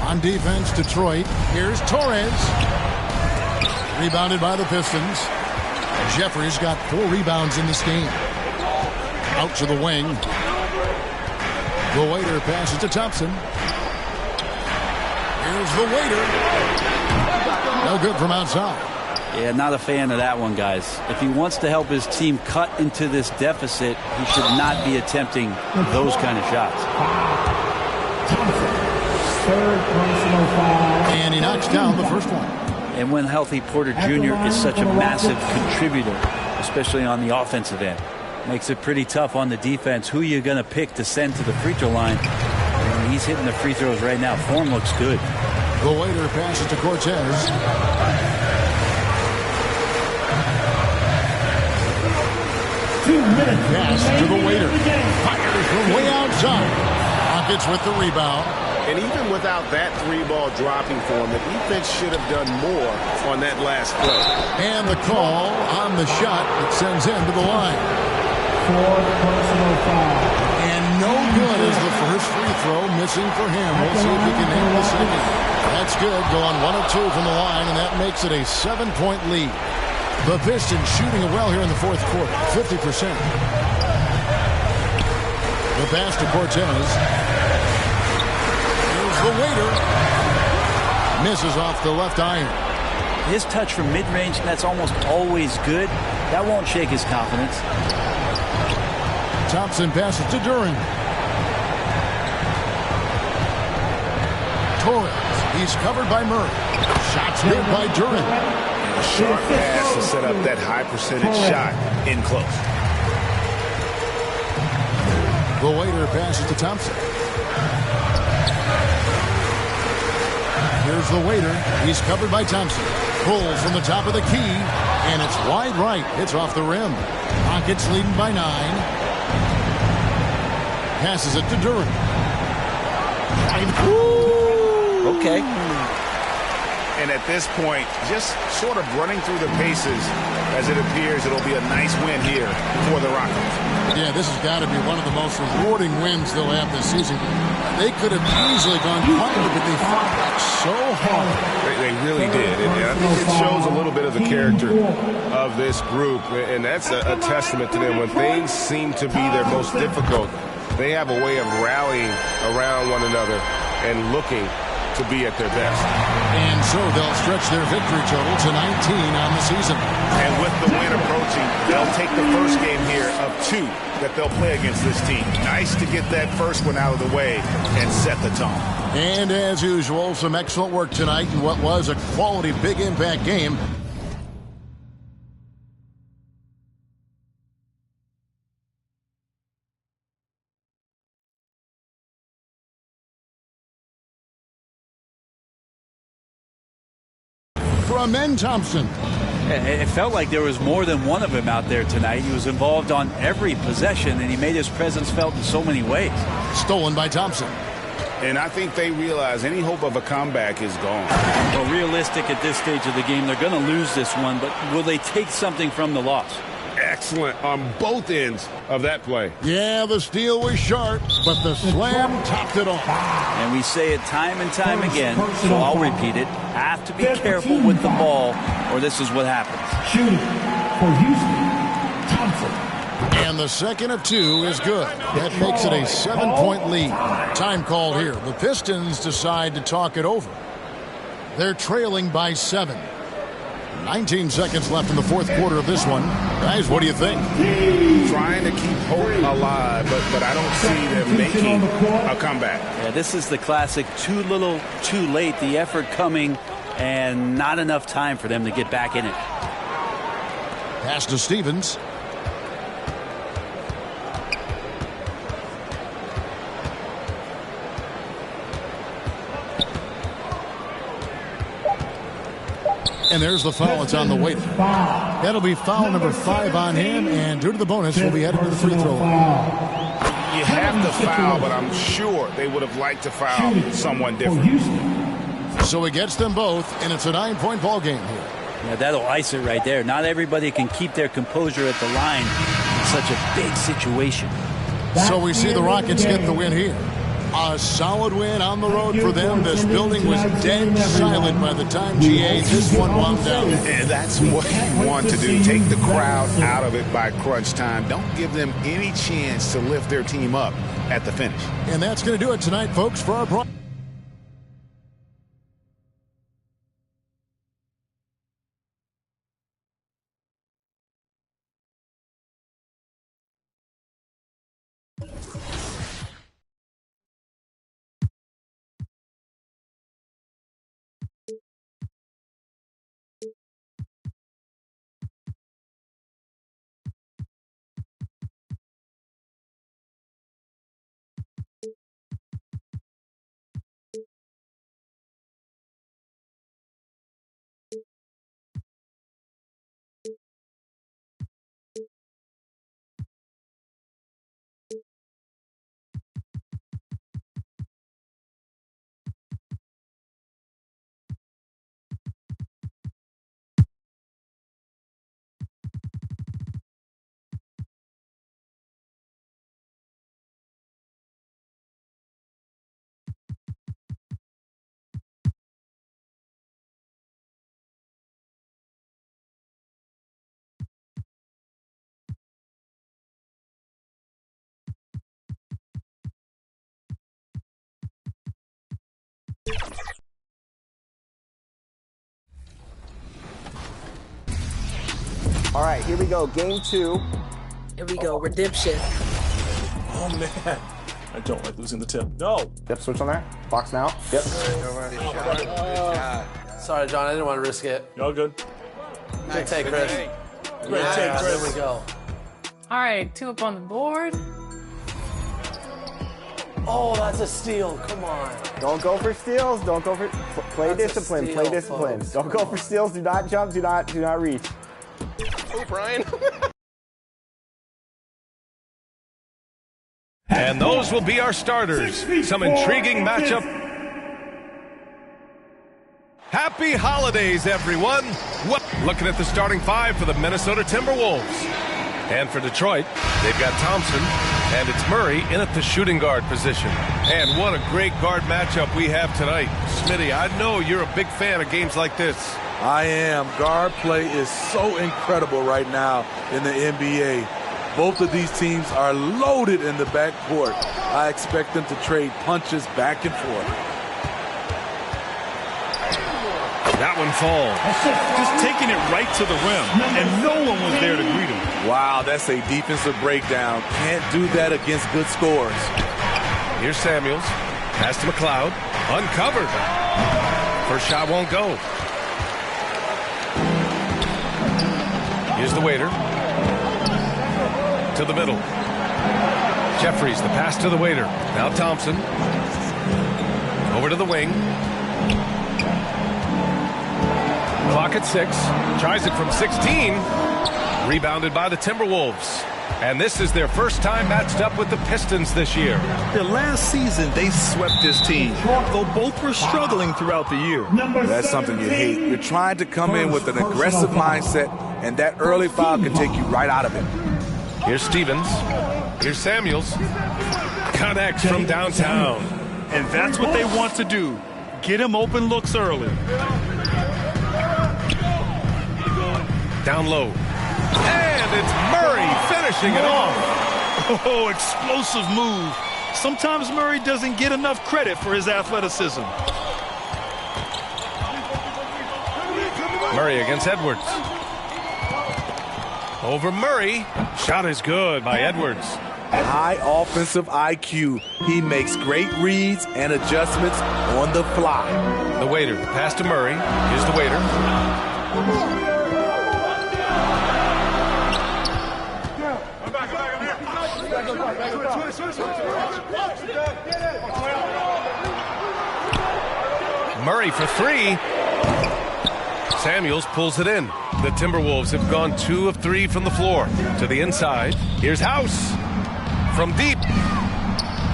On defense, Detroit. Here's Torres. Rebounded by the Pistons. Jeffries got 4 rebounds in this game. Out to the wing. The Waiter passes to Thompson. Here's the Waiter. No good from outside. Yeah, not a fan of that one, guys. If he wants to help his team cut into this deficit, he should not be attempting those kind of shots. Third personal foul. And he knocks down the first one. And when healthy, Porter Jr. is such a massive contributor, especially on the offensive end. Makes it pretty tough on the defense. Who you're going to pick to send to the free throw line? And he's hitting the free throws right now. Form looks good. The Waiter passes to Cortez. 2 minutes. Pass to the Waiter. Fires from way outside. Rockets with the rebound. And even without that 3-ball dropping for him, the defense should have done more on that last play. And the call on the shot that sends him to the line. 4th personal foul. And no good is the first free throw, missing for him. We'll see if he can nail the second. That's good, going 1 of 2 from the line, and that makes it a 7-point lead. The Pistons shooting it well here in the fourth quarter, 50%. The pass to Cortez. Here's the Waiter. Misses off the left iron. His touch from mid-range, that's almost always good. That won't shake his confidence. Thompson passes to Duran. Torres. He's covered by Murray. Shots made by Duran. A sharp pass to set up that high percentage shot in close. The Waiter passes to Thompson. Here's the Waiter. He's covered by Thompson. Pulls from the top of the key, and it's wide right. It's off the rim. Rockets leading by 9. Passes it to Duran. Okay. And at this point, just sort of running through the paces as it appears it'll be a nice win here for the Rockets. Yeah, this has got to be one of the most rewarding wins they'll have this season. They could have easily gone quietly, but they fought back so hard. They really did. And I think it shows a little bit of the character of this group. And that's a testament to them. When things seem to be their most difficult, they have a way of rallying around one another and looking to be at their best. And so they'll stretch their victory total to 19 on the season. And with the win approaching, they'll take the first game here of 2 that they'll play against this team. Nice to get that first one out of the way and set the tone. And as usual, some excellent work tonight in what was a quality big impact game. From Men Thompson. It felt like there was more than one of him out there tonight. He was involved on every possession, and he made his presence felt in so many ways. Stolen by Thompson. And I think they realize any hope of a comeback is gone. Well, realistic at this stage of the game, they're going to lose this one, but will they take something from the loss? Excellent on both ends of that play. Yeah, the steal was sharp, but the slam topped it off. And we say it time and time again, so I'll repeat it. Have to be careful with the ball, or this is what happens. Shooting for Houston, Thompson. And the second of 2 is good. That makes it a 7-point lead. Time called here. The Pistons decide to talk it over. They're trailing by 7. 19 seconds left in the fourth quarter of this one. Guys, what do you think? Trying to keep hope alive, but I don't see them making a comeback. Yeah, this is the classic too little, too late. The effort coming and not enough time for them to get back in it. Pass to Stevens. And there's the foul. It's on the Waiter. That'll be foul number 5 on him, and due to the bonus, we'll be headed to the free throw line. You have to foul, but I'm sure they would have liked to foul someone different. So he gets them both, and it's a 9-point ball game here. Yeah, that'll ice it right there. Not everybody can keep their composure at the line in such a big situation. So we see the Rockets get the win here. A solid win on the road for them. This building was dead silent by the time GA this one wound down. And that's what you want to do. Take the crowd out of it by crunch time. Don't give them any chance to lift their team up at the finish. And that's going to do it tonight, folks, for our broadcast. All right, here we go. Game 2. Here we go. Redemption. Oh, man. I don't like losing the tip. No. Yep, switch on there. Box now. Yep. Sorry, John. I didn't want to risk it. Y'all good? Good take, Chris. Great take, Chris. There we go. All right, 2 up on the board. Oh, that's a steal. Come on. Don't go for steals. Don't go for play discipline. Play discipline. Folks. Don't go for steals. Do not jump. Do not reach. Oh, Brian. And those will be our starters. Some intriguing matchup. Happy holidays, everyone. Looking at the starting 5 for the Minnesota Timberwolves. And for Detroit, they've got Thompson, and it's Murray in at the shooting guard position. And what a great guard matchup we have tonight. Smitty, I know you're a big fan of games like this. I am. Guard play is so incredible right now in the NBA. Both of these teams are loaded in the backcourt. I expect them to trade punches back and forth. That one falls. Just taking it right to the rim, and no one was there to greet him. Wow, that's a defensive breakdown. Can't do that against good scores. Here's Samuels. Pass to McLeod. Uncovered. First shot won't go. Here's the waiter. To the middle. Jeffries, the pass to the waiter. Now Thompson. Over to the wing. Clock at 6. Tries it from 16. Rebounded by the Timberwolves. And this is their first time matched up with the Pistons this year. The last season, they swept this team, though both were struggling throughout the year. That's something you hate. You're trying to come in with an aggressive mindset, and that early foul can take you right out of it. Here's Stevens. Here's Samuels. Connects from downtown. And that's what they want to do. Get him open looks early. Down low. And it's Murray finishing it off. Oh, explosive move. Sometimes Murray doesn't get enough credit for his athleticism. Murray against Edwards. Over Murray. Shot is good by Edwards. High offensive IQ. He makes great reads and adjustments on the fly. The waiter. Pass to Murray. Here's the waiter. Murray for 3. Samuels pulls it in. The Timberwolves have gone 2 of 3 from the floor. To the inside. Here's House. From deep.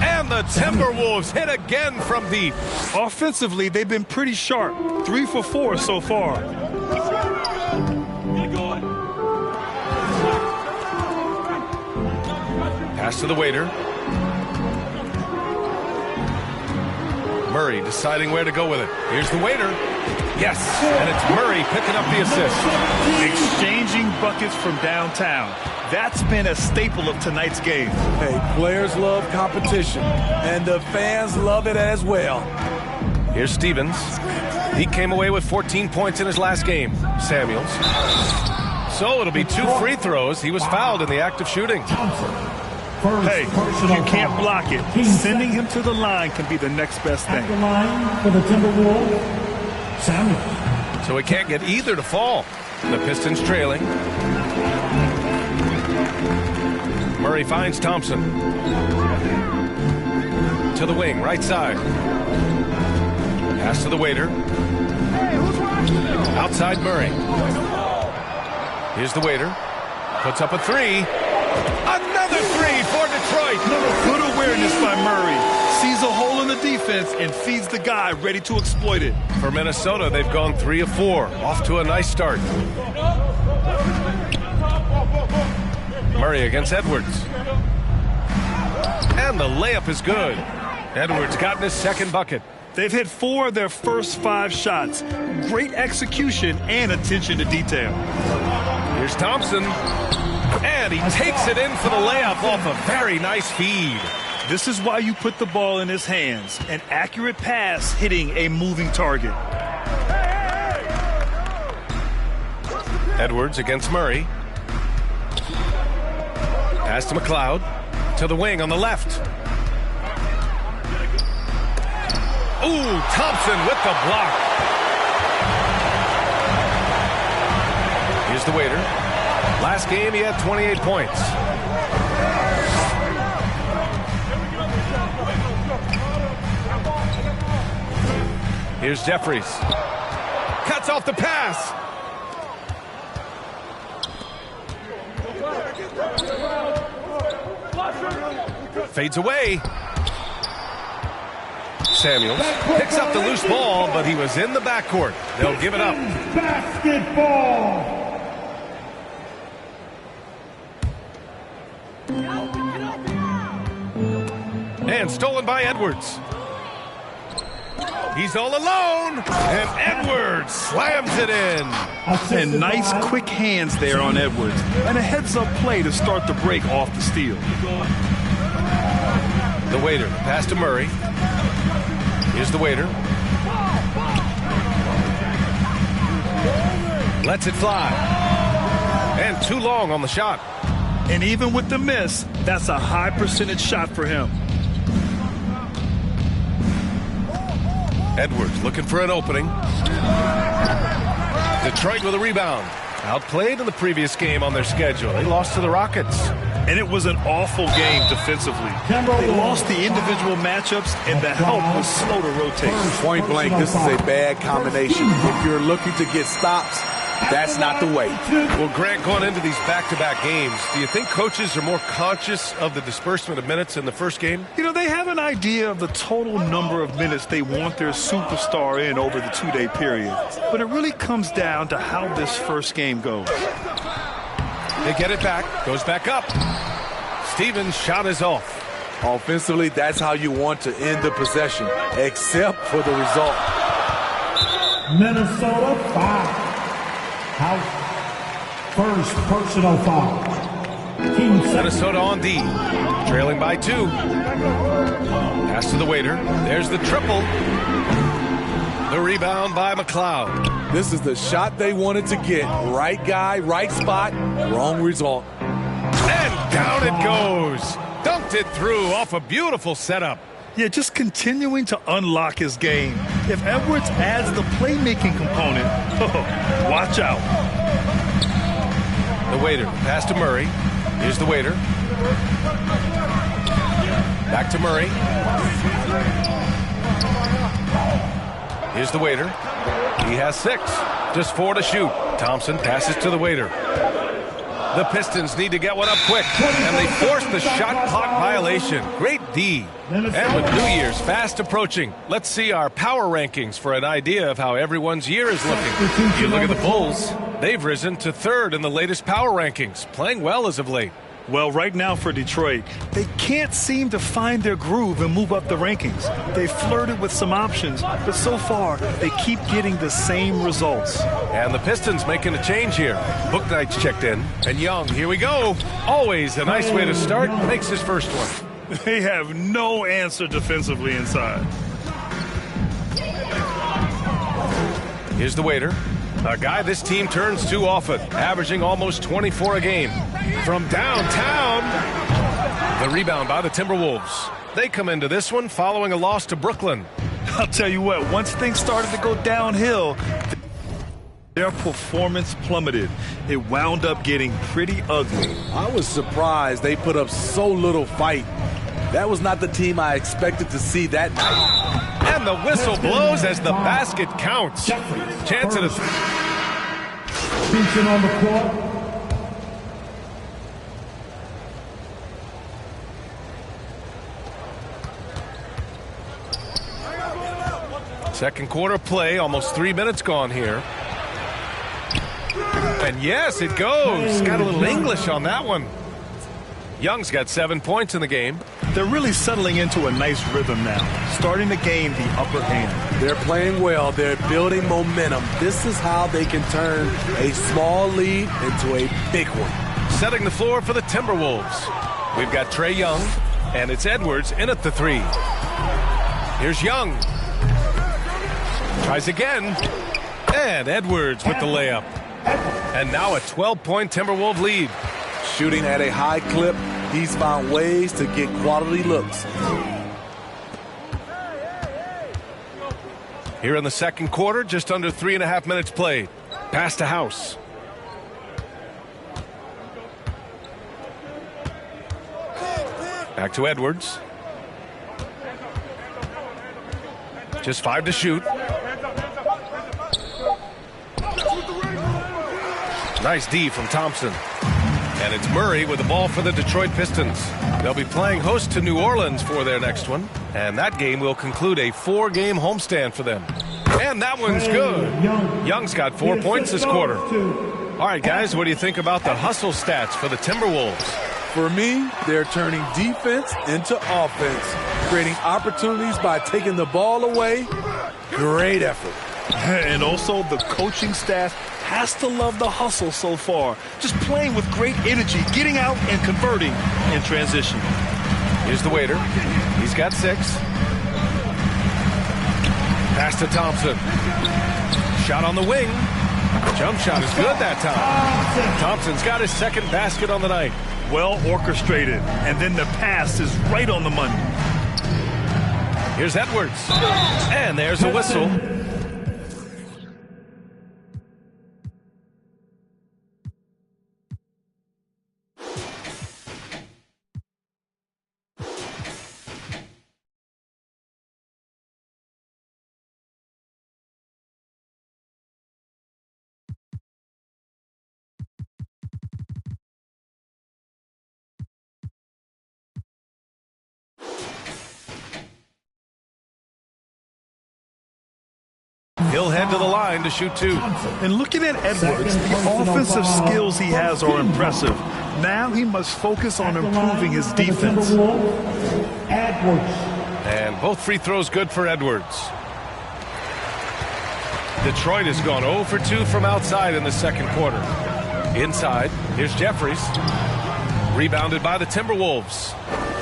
And the Timberwolves hit again from deep. Offensively, they've been pretty sharp. 3 for 4 so far. Pass to the waiter. Murray deciding where to go with it. Here's the waiter. Yes, and it's Murray picking up the assist. Exchanging buckets from downtown. That's been a staple of tonight's game. Hey, players love competition, and the fans love it as well. Here's Stevens. He came away with 14 points in his last game. Samuels. So it'll be 2 free throws. He was fouled in the act of shooting. Hey, you can't block it. Sending him to the line can be the next best thing. The line for the Timberwolves, Samuel. So he can't get either to fall. The Pistons trailing. Murray finds Thompson. To the wing, right side. Pass to the waiter. Outside Murray. Here's the waiter. Puts up a 3. Another 3 for Detroit. Good awareness by Murray. Sees a hole in the defense and feeds the guy ready to exploit it. For Minnesota, they've gone 3 of 4. Off to a nice start. Murray against Edwards. And the layup is good. Edwards gotten his second bucket. They've hit 4 of their first 5 shots. Great execution and attention to detail. Here's Thompson. And he takes it in for the layup off a very nice feed. This is why you put the ball in his hands. An accurate pass hitting a moving target. Edwards against Murray. Pass to McLeod. To the wing on the left. Ooh, Thompson with the block. Here's the waiter. Last game, he had 28 points. Here's Jeffries. Cuts off the pass. Fades away. Samuels picks up the loose ball, but he was in the backcourt. They'll give it up. Basketball. And stolen by Edwards. He's all alone, and Edwards slams it in. And nice quick hands there on Edwards. And a heads-up play to start the break off the steal. The waiter, pass to Murray. Here's the waiter. Lets it fly. And too long on the shot. And even with the miss, that's a high percentage shot for him. Edwards looking for an opening. Detroit with a rebound. Outplayed in the previous game on their schedule. They lost to the Rockets. And it was an awful game defensively. They lost the individual matchups, and the help was slow to rotate. Point blank, this is a bad combination. If you're looking to get stops, that's not the way. Well, Grant, going into these back-to-back games, do you think coaches are more conscious of the disbursement of minutes in the first game? You know, they have an idea of the total number of minutes they want their superstar in over the 2-day period. But it really comes down to how this first game goes. They get it back, goes back up. Stevens' shot is off. Offensively, that's how you want to end the possession, except for the result. Minnesota 5. House. First personal foul. Minnesota on D. Trailing by 2. Pass to the waiter. There's the triple. The rebound by McLeod. This is the shot they wanted to get. Right guy, right spot, wrong result. And down it goes. Dunked it through off a beautiful setup. Yeah, just continuing to unlock his game. If Edwards adds the playmaking component, watch out. The waiter, pass to Murray. Here's the waiter. Back to Murray. Here's the waiter. He has 6. Just 4 to shoot. Thompson passes to the waiter. The Pistons need to get one up quick, and they force the shot clock violation. Great D. And with New Year's fast approaching, let's see our power rankings for an idea of how everyone's year is looking. You look at the Bulls. They've risen to 3rd in the latest power rankings, playing well as of late. Well, right now for Detroit, they can't seem to find their groove and move up the rankings. They flirted with some options, but so far they keep getting the same results. And the Pistons making a change here. Bouknight's checked in. And Young, here we go. Always a nice way to start. Makes his first one. They have no answer defensively inside. Here's the waiter. A guy this team turns to often, averaging almost 24 a game. From downtown, the rebound by the Timberwolves. They come into this one following a loss to Brooklyn. I'll tell you what, once things started to go downhill, their performance plummeted. It wound up getting pretty ugly. I was surprised they put up so little fight. That was not the team I expected to see that night. And the whistle blows as the basket counts. Chance at a Vincent on the court. second quarter play, almost 3 minutes gone here. And yes, it goes. Got a little English on that one. Young's got 7 points in the game. They're really settling into a nice rhythm now, starting to gain the upper hand. They're playing well. They're building momentum. This is how they can turn a small lead into a big one. Setting the floor for the Timberwolves. We've got Trae Young, and it's Edwards in at the three. Here's Young. Tries again. And Edwards with the layup. And now a 12-point Timberwolves lead. Shooting at a high clip, he's found ways to get quality looks. Here in the second quarter, just under 3.5 minutes played. Pass to House. Back to Edwards. Just 5 to shoot. Nice D from Thompson. And it's Murray with the ball for the Detroit Pistons. They'll be playing host to New Orleans for their next one. And that game will conclude a 4-game homestand for them. And that one's good. Young's got 4 points this quarter. All right, guys, what do you think about the hustle stats for the Timberwolves? For me, they're turning defense into offense, creating opportunities by taking the ball away. Great effort. And also the coaching staff has to love the hustle so far. Just playing with great energy, getting out and converting in transition. Here's the waiter. He's got 6. Pass to Thompson. Shot on the wing. Jump shot is good that time. Thompson's got his second basket on the night. Well orchestrated. And then the pass is right on the money. Here's Edwards. And there's a whistle. He'll head to the line to shoot 2. And looking at Edwards, the offensive skills he has are impressive. Now he must focus on improving his defense. And both free throws good for Edwards. Detroit has gone 0 for 2 from outside in the second quarter. Inside, here's Jeffries. Rebounded by the Timberwolves.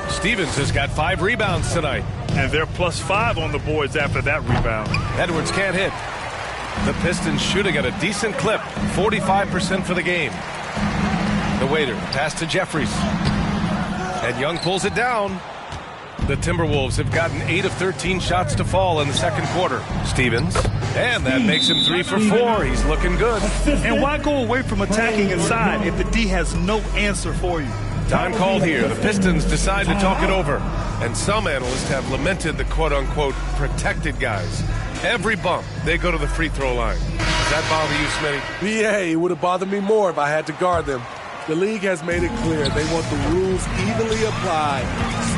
Stevens has got 5 rebounds tonight. And they're +5 on the boards after that rebound. Edwards can't hit. The Pistons shooting at a decent clip, 45% for the game. The waiter, pass to Jeffries. And Young pulls it down. The Timberwolves have gotten 8 of 13 shots to fall in the second quarter. Stevens, and that makes him 3 for 4. He's looking good. And why go away from attacking inside if the D has no answer for you? Time called here. The Pistons decide to talk it over. And some analysts have lamented the quote-unquote protected guys. Every bump, they go to the free throw line. Does that bother you, Smitty? Yeah, it would have bothered me more if I had to guard them. The league has made it clear they want the rules evenly applied.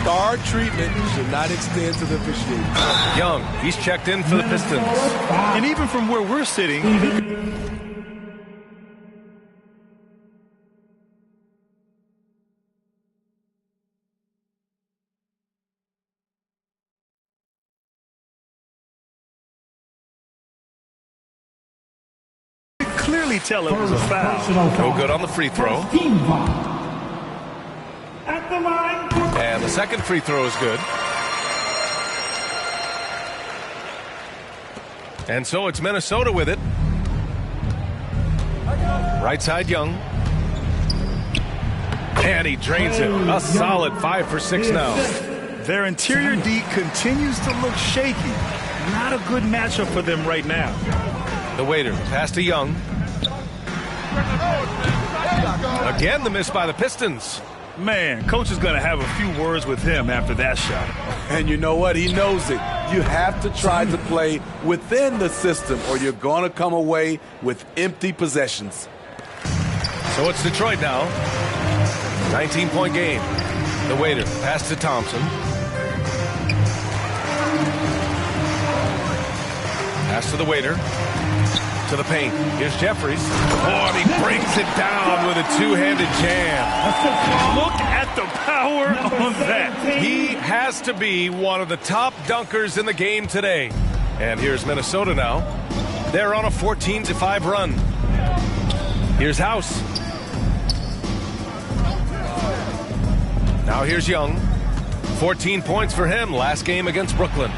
Star treatment should not extend to the officiating. Young, he's checked in for the Pistons. And even from where we're sitting... clearly tell it was a foul. No good on the free throw. At the line. And the second free throw is good. And so it's Minnesota with it. Right side, Young. And he drains it. A solid 5 for 6 now. Their interior D continues to look shaky. Not a good matchup for them right now. The waiter, pass to Young. Again, the miss by the Pistons. Man, coach is going to have a few words with him after that shot. And you know what? He knows it. You have to try to play within the system or you're going to come away with empty possessions. So it's Detroit now. 19-point game. The waiter, pass to Thompson. Pass to the waiter. To the paint. Here's Jeffries. Oh, and he brings it down with a two-handed jam. Look at the power on that. He has to be one of the top dunkers in the game today. And here's Minnesota now. They're on a 14-5 run. Here's House. Now here's Young. 14 points for him last game against Brooklyn.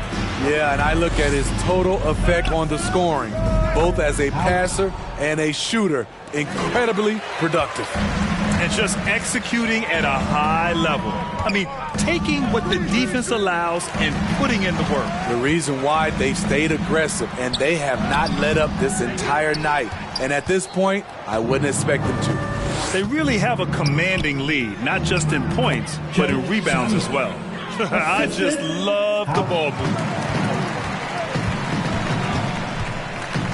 Yeah, and I look at his total effect on the scoring, both as a passer and a shooter. Incredibly productive. And just executing at a high level. I mean, taking what the defense allows and putting in the work. The reason why they stayed aggressive, and they have not let up this entire night. And at this point, I wouldn't expect them to. They really have a commanding lead, not just in points, but in rebounds as well. I just love the ball movement.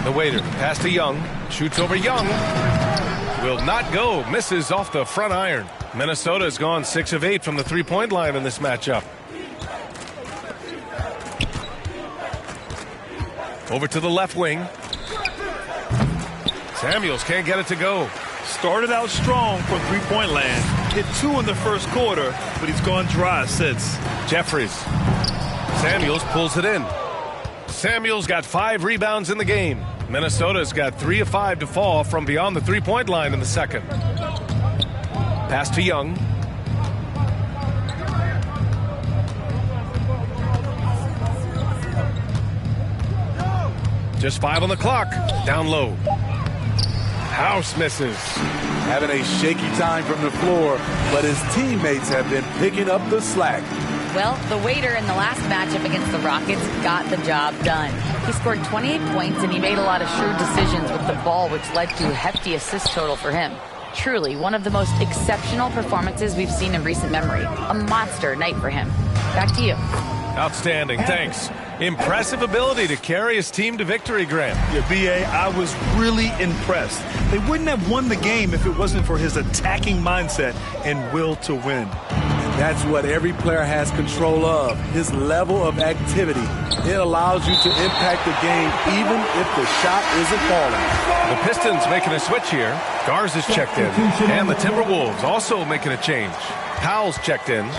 The waiter, pass to Young, shoots over Young. Will not go, misses off the front iron. Minnesota has gone 6 of 8 from the three-point line in this matchup. Over to the left wing. Samuels can't get it to go. Started out strong for three-point land. Hit 2 in the first quarter, but he's gone dry since. Jeffries. Samuels pulls it in. Samuels got 5 rebounds in the game. Minnesota's got 3 of 5 to fall from beyond the three-point line in the second. Pass to Young. Just 5 on the clock. Down low. House misses. Having a shaky time from the floor, but his teammates have been picking up the slack. Well, the waiter in the last matchup against the Rockets got the job done. He scored 28 points and he made a lot of shrewd decisions with the ball, which led to a hefty assist total for him. Truly, one of the most exceptional performances we've seen in recent memory. A monster night for him. Back to you. Outstanding, thanks. Impressive ability to carry his team to victory, Grant. Yeah, B.A., I was really impressed. They wouldn't have won the game if it wasn't for his attacking mindset and will to win. That's what every player has control of, his level of activity. It allows you to impact the game even if the shot isn't falling. The Pistons making a switch here. Garza's checked in. And the Timberwolves also making a change. Powell's checked in.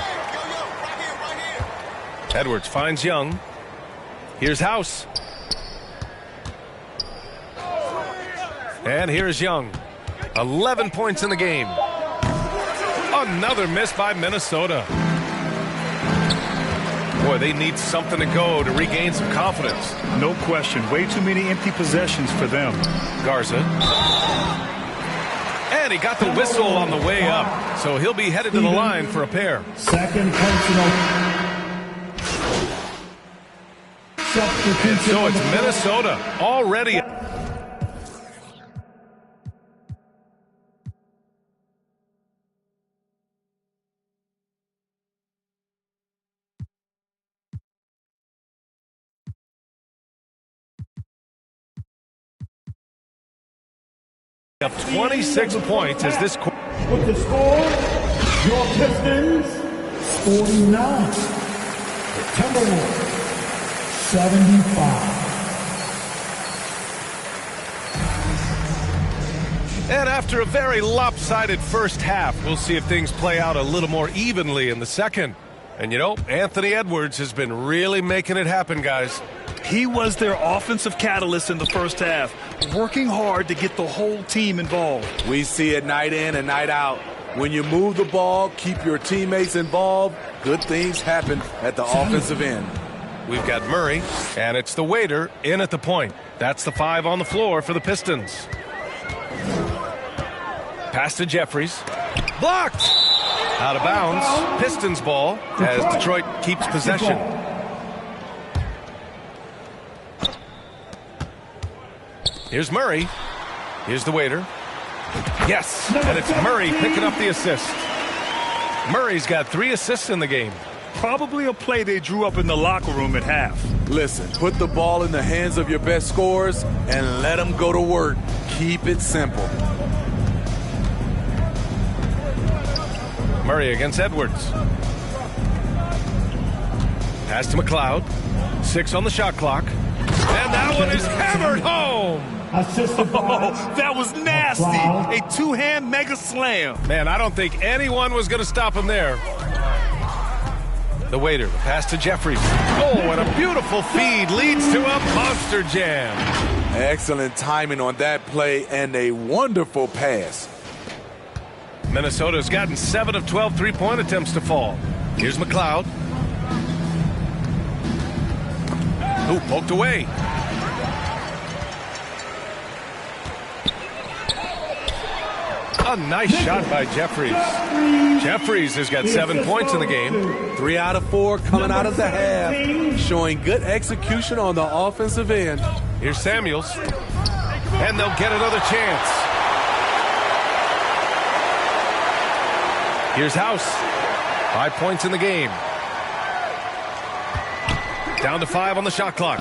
Edwards finds Young. Here's House. And here's Young. 11 points in the game. Another miss by Minnesota. Boy, they need something to go to regain some confidence. No question. Way too many empty possessions for them. Garza. And he got the whistle on the way up. So he'll be headed to the line for a pair. Second personal. And so it's Minnesota already. Up 26 points as this. With the score, your Pistons 49. The Timberwolves 75. And after a very lopsided first half, we'll see if things play out a little more evenly in the second. And you know, Anthony Edwards has been really making it happen, guys. He was their offensive catalyst in the first half, working hard to get the whole team involved. We see it night in and night out. When you move the ball, keep your teammates involved, good things happen at the offensive end. We've got Murray, and it's the waiter in at the point. That's the 5 on the floor for the Pistons. Pass to Jeffries. Blocked! Out of bounds. Pistons ball as Detroit keeps possession. Here's Murray. Here's the waiter. Yes, and it's Murray picking up the assist. Murray's got 3 assists in the game. Probably a play they drew up in the locker room at half. Listen, put the ball in the hands of your best scorers and let them go to work. Keep it simple. Murray against Edwards. Pass to McLeod. 6 on the shot clock. And that one is hammered home. Oh, that was nasty. A 2-hand mega slam. Man, I don't think anyone was going to stop him there. The waiter, pass to Jeffries. Oh, and a beautiful feed leads to a monster jam. Excellent timing on that play and a wonderful pass. Minnesota's gotten 7 of 12 3-point attempts to fall. Here's McLeod. Ooh, poked away. A nice shot by Jeffries. Jeffries has got 7 points in the game. 3 out of 4 coming out of the half, showing good execution on the offensive end. Here's Samuels, and they'll get another chance. Here's House. 5 points in the game. Down to 5 on the shot clock.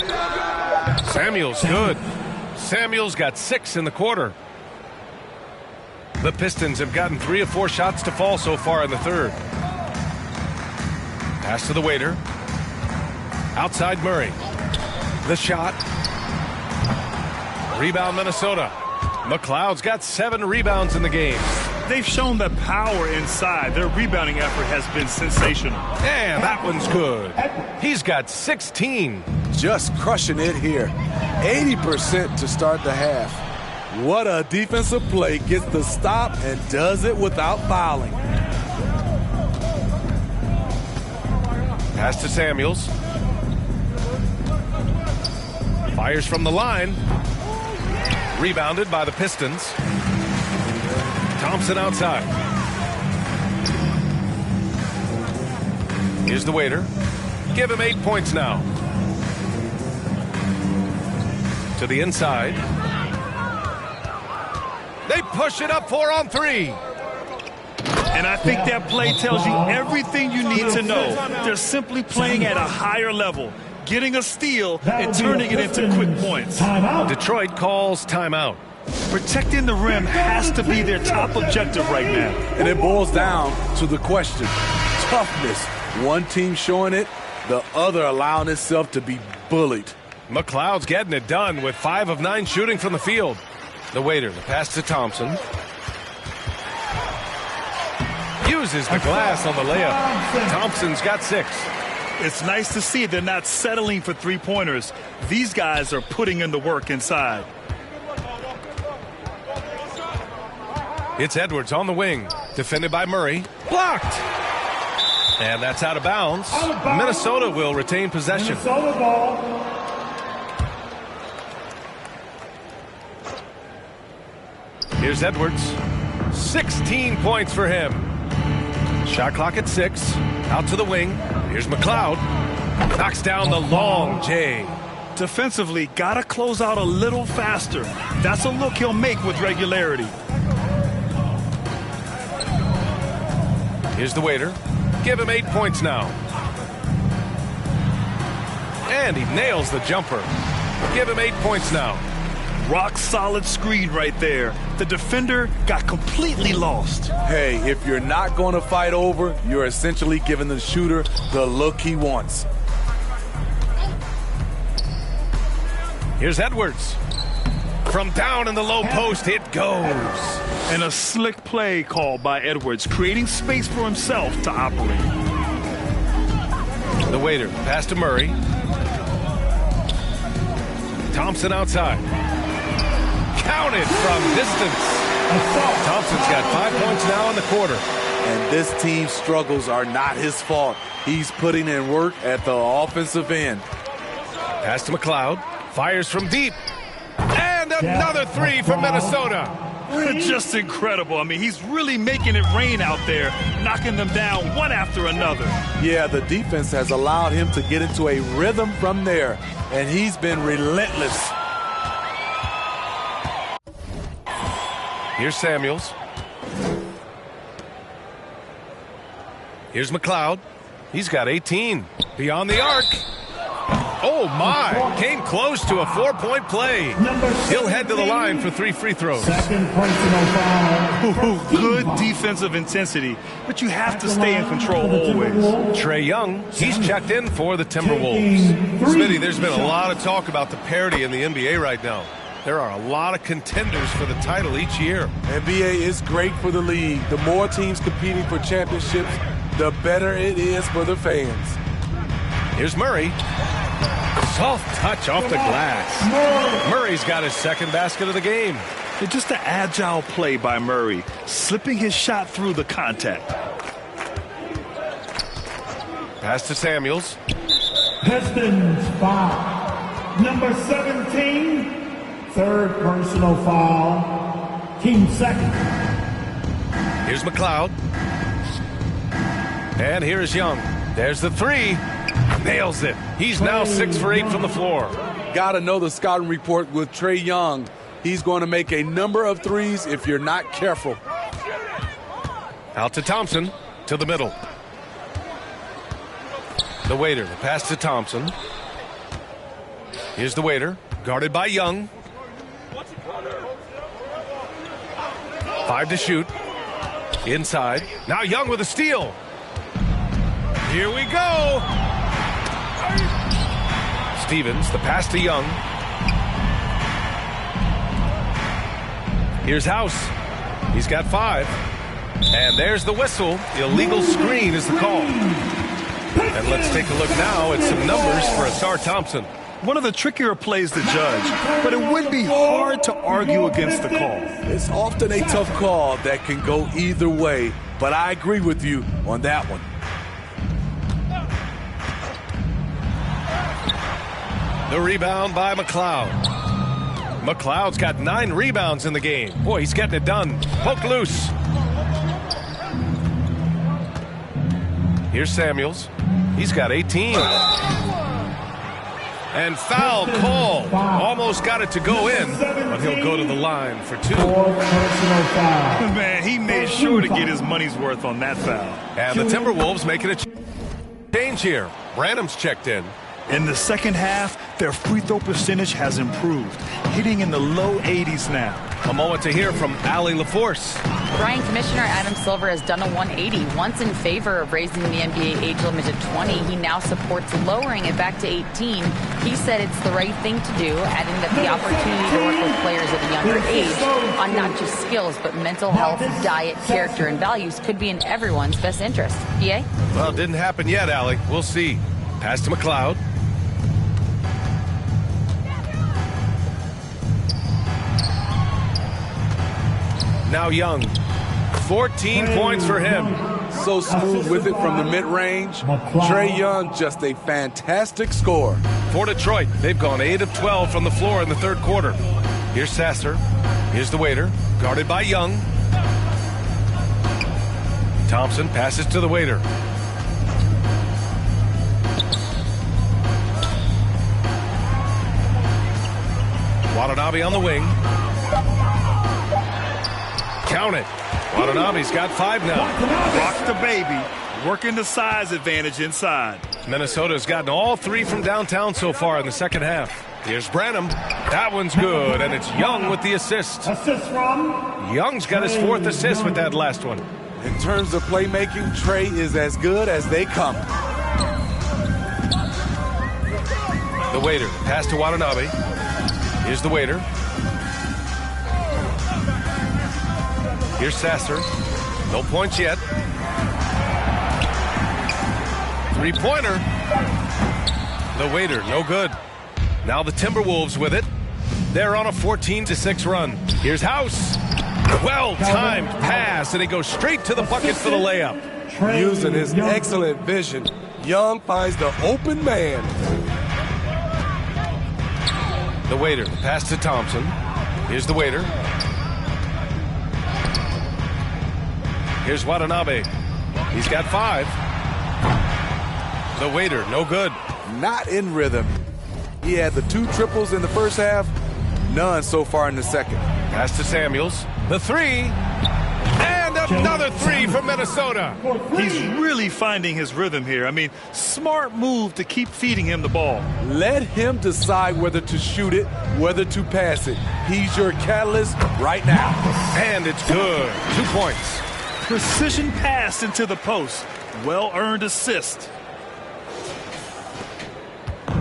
Samuels, good. Samuels got 6 in the quarter. The Pistons have gotten 3 of 4 shots to fall so far in the third. Pass to the waiter. Outside Murray. The shot. Rebound Minnesota. McLeod's got 7 rebounds in the game. They've shown the power inside. Their rebounding effort has been sensational. And that one's good. He's got 16. Just crushing it here. 80% to start the half. What a defensive play. Gets the stop and does it without fouling. Pass to Samuels. Fires from the line. Rebounded by the Pistons. Thompson outside. Here's the waiter. Give him 8 points now. To the inside. They push it up 4 on 3. And I think that play tells you everything you need to know. They're simply playing at a higher level, getting a steal and turning it into quick points. Detroit calls timeout. Protecting the rim has to be their top objective right now. And it boils down to the question. Toughness. One team showing it, the other allowing itself to be bullied. McLeod's getting it done with 5 of 9 shooting from the field. The waiter, the pass to Thompson. Uses the glass on the layup. Thompson's got 6. It's nice to see they're not settling for 3-pointers. These guys are putting in the work inside. It's Edwards on the wing. Defended by Murray. Blocked! And that's out of bounds. Minnesota will retain possession. Minnesota ball. Here's Edwards. 16 points for him. Shot clock at 6. Out to the wing. Here's McLeod. Knocks down the long J. Defensively, gotta close out a little faster. That's a look he'll make with regularity. Here's the waiter. Give him 8 points now. And he nails the jumper. Give him 8 points now. Rock solid screen right there. The defender got completely lost. Hey, if you're not going to fight over, you're essentially giving the shooter the look he wants. Here's Edwards. From down in the low post, it goes. And a slick play called by Edwards, creating space for himself to operate. The waiter, pass to Murray. Thompson outside. Counted from distance. Thompson's got 5 points now in the quarter. And this team's struggles are not his fault. He's putting in work at the offensive end. Pass to McLeod. Fires from deep. And another three from Minnesota. Just incredible. I mean, he's really making it rain out there, knocking them down one after another. Yeah, the defense has allowed him to get into a rhythm from there, and he's been relentless. Here's Samuels. Here's McLeod. He's got 18. Beyond the arc. Oh, my. Came close to a 4-point play. He'll head to the line for 3 free throws. Second personal foul. Good defensive intensity, but you have to stay in control always. Trae Young, he's checked in for the Timberwolves. Smitty, there's been a lot of talk about the parity in the NBA right now. There are a lot of contenders for the title each year. NBA is great for the league. The more teams competing for championships, the better it is for the fans. Here's Murray. Soft touch off the glass. Murray's got his second basket of the game. It's just an agile play by Murray, slipping his shot through the contact. Pass to Samuels. Pistons foul. Number 17. Third personal foul. Team second. Here's McLeod. And here's Young. There's the three. Nails it. He's now 6 for 8 from the floor. Got to know the scouting report with Trae Young. He's going to make a number of threes if you're not careful. Out to Thompson. To the middle. The waiter. The pass to Thompson. Here's the waiter. Guarded by Young. 5 to shoot. Inside. Now Young with a steal. Here we go. Stevens, the pass to Young. Here's House. He's got 5. And there's the whistle. Illegal screen is the call. And let's take a look now at some numbers for Asar Thompson. One of the trickier plays to judge, but it would be hard to argue against the call. It's often a tough call that can go either way, but I agree with you on that one. The rebound by McLeod. McLeod's got 9 rebounds in the game. Boy, he's getting it done. Poke loose. Here's Samuels. He's got 18. And foul call. Almost got it to go in, but he'll go to the line for 2. Man, he made sure to get his money's worth on that foul. And the Timberwolves making a change here. Branham's checked in. In the second half, their free throw percentage has improved, hitting in the low 80s now. A moment to hear from Allie LaForce. Brian, Commissioner Adam Silver has done a 180. Once in favor of raising the NBA age limit to 20, he now supports lowering it back to 18. He said it's the right thing to do, adding that the opportunity to work with players at a younger age on not just skills, but mental health, diet, character, and values could be in everyone's best interest. PA? Well, it didn't happen yet, Allie. We'll see. Pass to McLeod. Now Young. 14 points for him. So smooth with it from the mid-range. Trae Young, just a fantastic scorer. For Detroit, they've gone 8 of 12 from the floor in the third quarter. Here's Sasser. Here's the waiter. Guarded by Young. Thompson passes to the waiter. Watanabe on the wing. Count it. Watanabe's got 5 now. Rock the baby. Working the size advantage inside. Minnesota's gotten all 3 from downtown so far in the second half. Here's Branham. That one's good, and it's Young with the assist. Assist from Young's got his 4th assist with that last one. In terms of playmaking, Trae is as good as they come. The waiter. Pass to Watanabe. Here's the waiter. Here's Sasser. No points yet. 3-pointer. The waiter, no good. Now the Timberwolves with it. They're on a 14-6 run. Here's House. Well-timed pass, and he goes straight to the bucket for the layup. Using his excellent vision, Young finds the open man. The waiter, pass to Thompson. Here's the waiter. Here's Watanabe. He's got 5. The waiter, no good. Not in rhythm. He had the 2 triples in the first half, none so far in the second. Pass to Samuels. The 3. And another 3 from Minnesota. He's really finding his rhythm here. I mean, smart move to keep feeding him the ball. Let him decide whether to shoot it, whether to pass it. He's your catalyst right now. And it's good. 2 points. Precision pass into the post. Well-earned assist.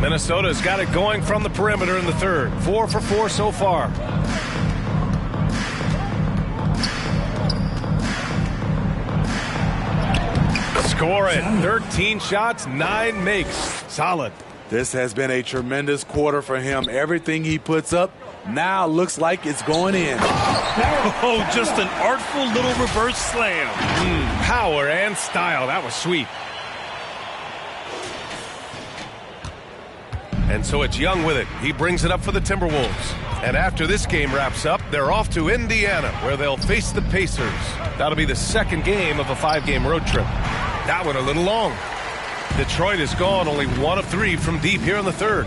Minnesota's got it going from the perimeter in the third. 4 for 4 so far. Score it. 13 shots, 9 makes. Solid. This has been a tremendous quarter for him. Everything he puts up now looks like it's going in. Oh, just an artful little reverse slam. Power and style. That was sweet. And so it's Young with it. He brings it up for the Timberwolves. And after this game wraps up, they're off to Indiana, where they'll face the Pacers. That'll be the second game of a 5-game road trip. That one a little long. Detroit is gone, only 1 of 3 from deep here in the third.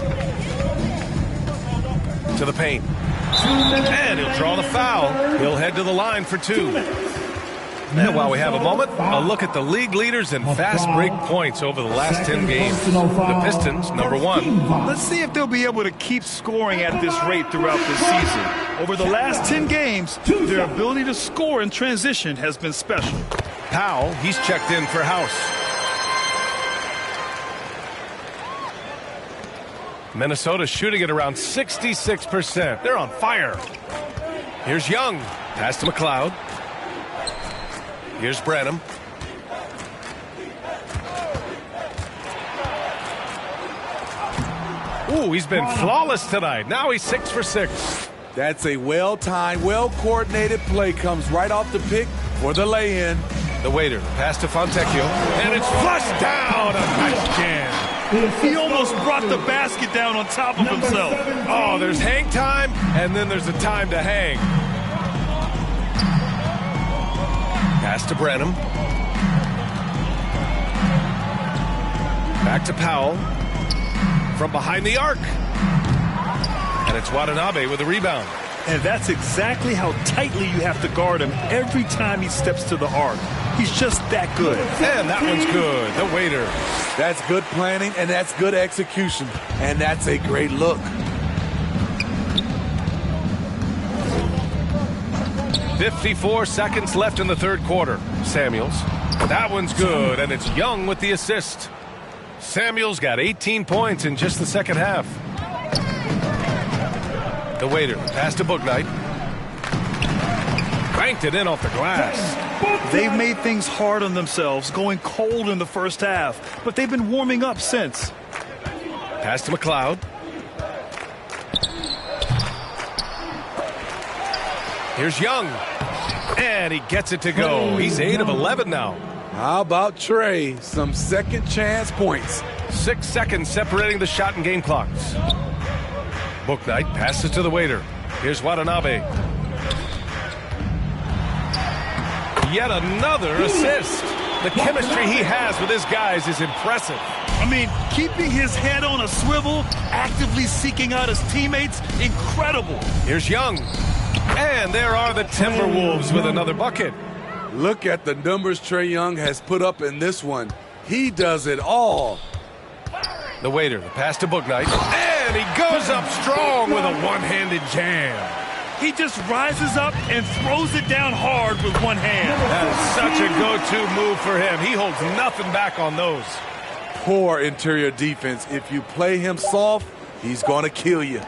To the paint. And he'll draw the foul. He'll head to the line for 2. And while we have a moment, a look at the league leaders in fast break points over the last 10 games. The Pistons, number 1. Let's see if they'll be able to keep scoring at this rate throughout the season. Over the last 10 games, their ability to score in transition has been special. Powell, he's checked in for House. Minnesota shooting at around 66%. They're on fire. Here's Young. Pass to McLeod. Here's Branham. Ooh, he's been flawless tonight. Now he's 6 for 6. That's a well-timed, well-coordinated play. Comes right off the pick for the lay-in. The waiter, pass to Fontecchio. And it's flushed down. A nice jam. He almost brought the basket down on top of himself. Oh, there's hang time, and then there's a time to hang. Pass to Branham. Back to Powell. From behind the arc. And it's Watanabe with a rebound. And that's exactly how tightly you have to guard him every time he steps to the arc. He's just that good. And that one's good. The waiter. That's good planning, and that's good execution. And that's a great look. .54 seconds left in the third quarter. Samuels. That one's good, and it's Young with the assist. Samuels got 18 points in just the second half. The waiter. Pass to Bouknight. Banked it in off the glass. They've made things hard on themselves, going cold in the first half, but they've been warming up since. Pass to McLeod. Here's Young. And he gets it to go. He's 8 of 11 now. How about Trey? Some second chance points. 6 seconds separating the shot and game clocks. Bouknight passes to the waiter. Here's Watanabe. Yet another assist. The chemistry he has with his guys is impressive. I mean, keeping his head on a swivel, actively seeking out his teammates, incredible. Here's Young. And there are the Timberwolves with another bucket. Look at the numbers Trae Young has put up in this one. He does it all. The waiter, the pass to Bouknight. And he goes up strong with a one-handed jam. He just rises up and throws it down hard with one hand. That is such a go-to move for him. He holds nothing back on those. Poor interior defense. If you play him soft, he's going to kill you.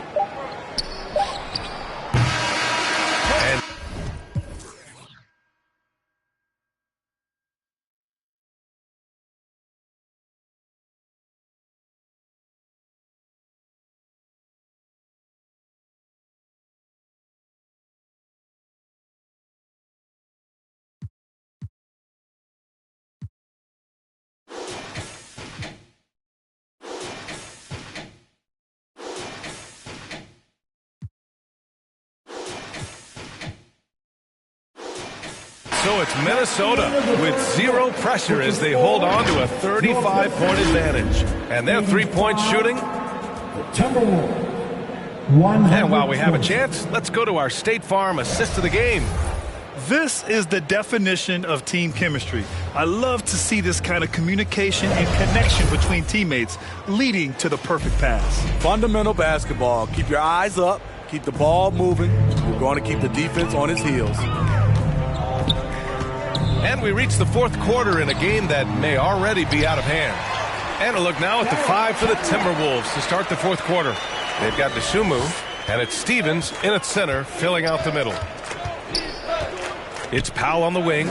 So it's Minnesota with zero pressure as they hold on to a 35-point advantage. And their three-point shooting. And while we have a chance, let's go to our State Farm assist of the game. This is the definition of team chemistry. I love to see this kind of communication and connection between teammates leading to the perfect pass. Fundamental basketball. Keep your eyes up. Keep the ball moving. You're going to keep the defense on its heels. And we reach the fourth quarter in a game that may already be out of hand. And a look now at the 5 for the Timberwolves to start the fourth quarter. They've got Desumu, and it's Stevens in at center, filling out the middle. It's Powell on the wing.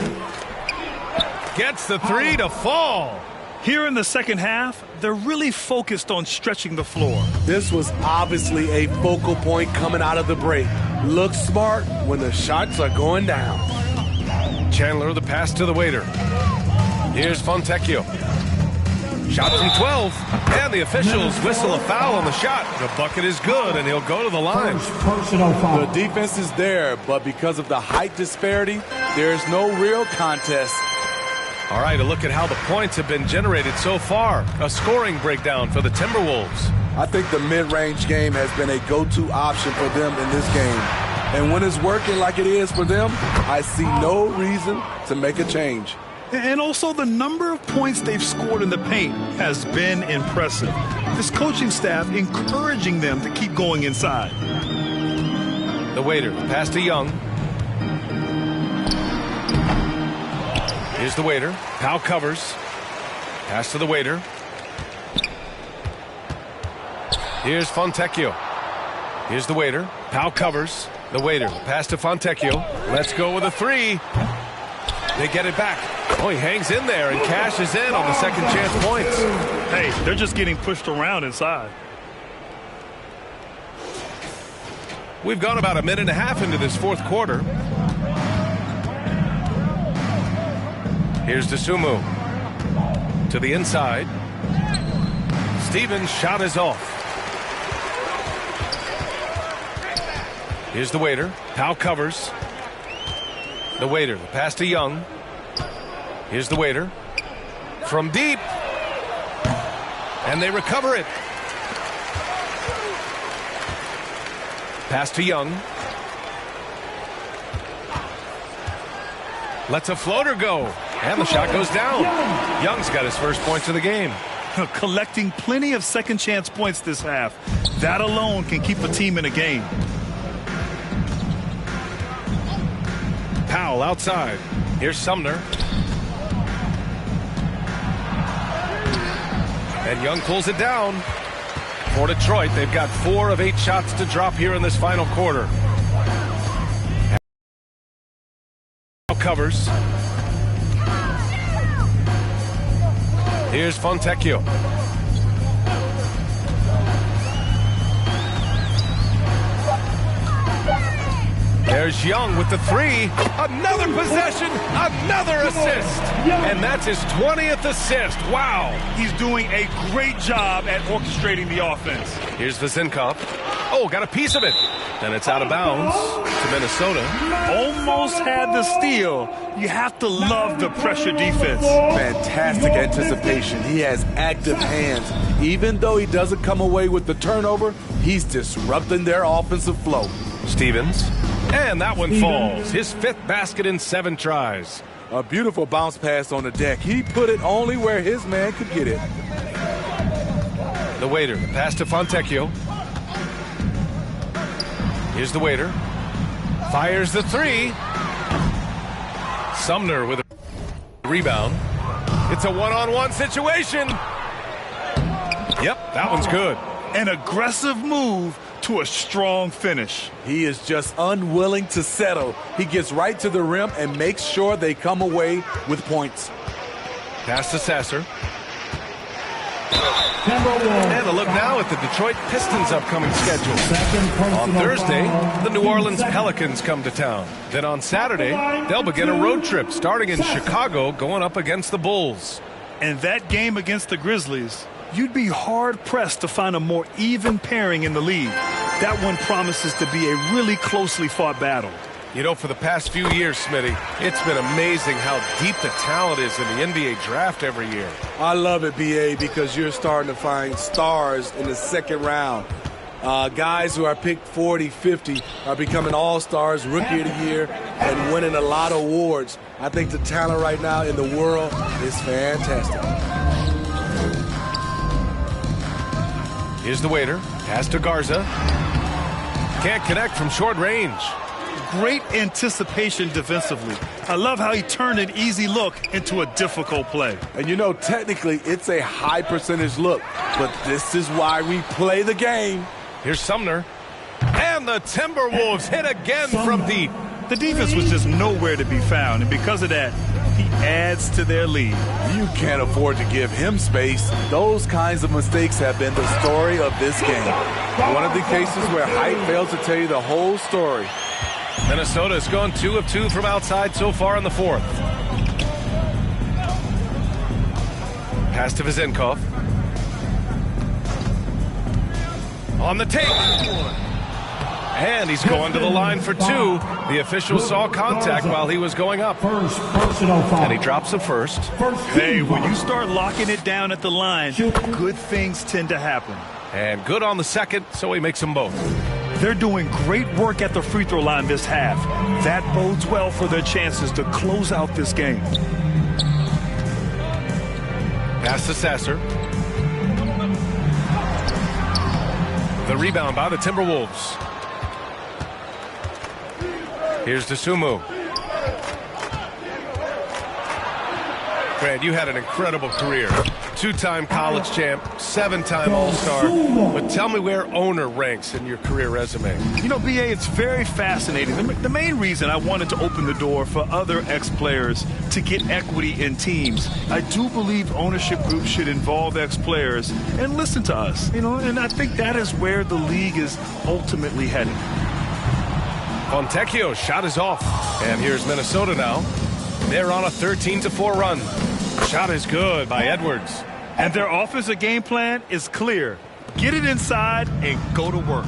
Gets the three to fall. Here in the second half, they're really focused on stretching the floor. This was obviously a focal point coming out of the break. Look smart when the shots are going down. Chandler, the pass to the waiter. Here's Fontecchio. Shot from 12, and the officials whistle a foul on the shot. The bucket is good, and he'll go to the line. The defense is there, but because of the height disparity, there's no real contest. All right, a look at how the points have been generated so far. A scoring breakdown for the Timberwolves. I think the mid-range game has been a go-to option for them in this game. And when it's working like it is for them, I see no reason to make a change. And also the number of points they've scored in the paint has been impressive. This coaching staff encouraging them to keep going inside. The waiter, pass to Young. Here's the waiter. Powell covers. Pass to the waiter. Here's Fontecchio. Here's the waiter. Powell covers. The waiter, pass to Fontecchio. Let's go with a three. They get it back. Oh, he hangs in there and cashes in on the second chance points. Hey, they're just getting pushed around inside. We've gone about a minute and a half into this fourth quarter. Here's Desumu. To the inside. Stevens' shot is off. Here's the waiter. Powell covers. The waiter, the pass to Young. Here's the waiter. From deep. And they recover it. Pass to Young. Lets a floater go. And the shot goes down. Young's got his first points of the game. Collecting plenty of second chance points this half. That alone can keep a team in a game. Powell outside. Here's Sumner. And Young pulls it down. For Detroit, they've got 4 of 8 shots to drop here in this final quarter. Covers. Here's Fontecchio. There's Young with the three. Another possession, another assist. And that's his 20th assist. Wow. He's doing a great job at orchestrating the offense. Here's Vezinkov. Oh, got a piece of it. Then it's out of bounds to Minnesota. Almost had the steal. You have to love the pressure defense. Fantastic anticipation. He has active hands. Even though he doesn't come away with the turnover, he's disrupting their offensive flow. Stevens. And that one falls. His 5th basket in 7 tries. A beautiful bounce pass on the deck. He put it only where his man could get it. The waiter, pass to Fontecchio. Here's the waiter. Fires the three. Sumner with a rebound. It's a one-on-one situation. Yep, that one's good. An aggressive move to a strong finish. He is just unwilling to settle. He gets right to the rim and makes sure they come away with points. Pass to Sasser. And a look now at the Detroit Pistons' upcoming schedule. On Thursday, the New Orleans Pelicans come to town. Then on Saturday, they'll begin a road trip starting in Chicago, going up against the Bulls. And that game against the Grizzlies, you'd be hard-pressed to find a more even pairing in the league. That one promises to be a really closely fought battle. You know, for the past few years, Smitty, it's been amazing how deep the talent is in the NBA draft every year. I love it, BA, because you're starting to find stars in the second round. Guys who are picked 40, 50 are becoming all-stars, rookie of the year, and winning a lot of awards. I think the talent right now in the world is fantastic. Here's the waiter. Pass to Garza. Can't connect from short range. Great anticipation defensively. I love how he turned an easy look into a difficult play. And you know, technically, it's a high percentage look, but this is why we play the game. Here's Sumner. And the Timberwolves hit again from deep. The defense was just nowhere to be found, and because of that, he adds to their lead. You can't afford to give him space. Those kinds of mistakes have been the story of this game. One of the cases where height fails to tell you the whole story. Minnesota has gone 2 of 2 from outside so far in the fourth. Pass to Vezenkov. On the take. And he's going to the line for 2. The official saw contact while he was going up. And he drops the first. Hey, when you start locking it down at the line, good things tend to happen. And good on the second, so he makes them both. They're doing great work at the free throw line this half. That bodes well for their chances to close out this game. Pass to Sasser. The rebound by the Timberwolves. Here's to Sumu. Brad, you had an incredible career. 2-time college champ, 7-time All-Star. But tell me where owner ranks in your career resume. You know, BA, it's very fascinating. The main reason I wanted to open the door for other ex-players to get equity in teams. I do believe ownership groups should involve ex-players and listen to us. You know, and I think that is where the league is ultimately heading. Fontecchio's shot is off. And here's Minnesota now. They're on a 13-4 run. Shot is good by Edwards. And their offensive game plan is clear. Get it inside and go to work.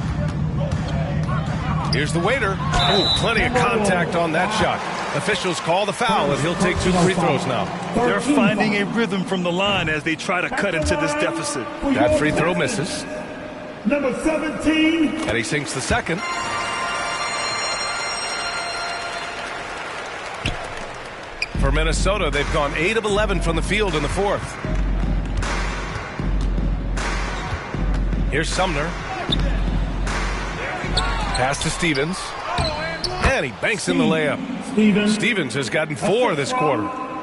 Here's the waiter. Oh, plenty of contact on that shot. Officials call the foul, and he'll take 2 free throws now. They're finding a rhythm from the line as they try to cut into this deficit. That free throw misses. Number 17. And he sinks the second. For Minnesota, they've gone 8 of 11 from the field in the fourth. Here's Sumner. Pass to Stevens. And he banks in the layup. Stevens has gotten 4 this quarter.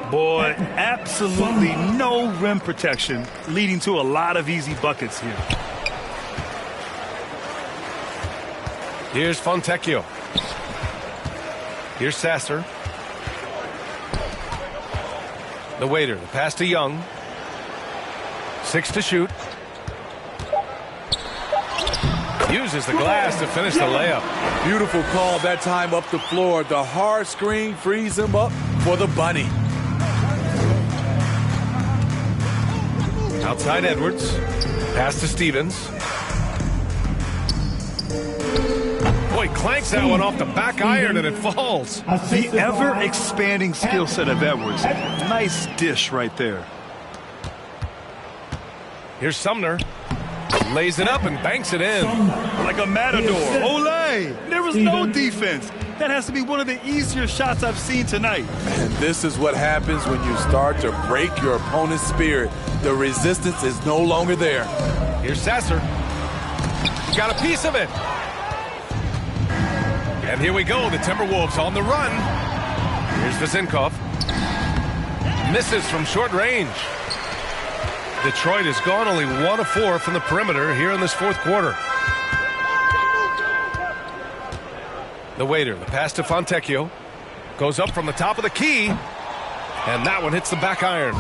Boy, absolutely no rim protection, leading to a lot of easy buckets here. Here's Fontecchio. Here's Sasser. The waiter, the pass to Young. 6 to shoot. Uses the glass to finish the layup. Beautiful call that time up the floor. The hard screen frees him up for the bunny. Outside Edwards. Pass to Stevens. Boy, clanks that one off the back iron and it falls. The ever-expanding skill set of Edwards. Nice dish right there. Here's Sumner. Lays it up and banks it in. Like a matador. Olé! There was no defense. That has to be one of the easier shots I've seen tonight. And this is what happens when you start to break your opponent's spirit. The resistance is no longer there. Here's Sasser. He got a piece of it. And here we go, the Timberwolves on the run. Here's Vezenkov. Misses from short range. Detroit has gone only 1 of 4 from the perimeter here in this fourth quarter. The waiter, the pass to Fontecchio. Goes up from the top of the key. And that one hits the back iron.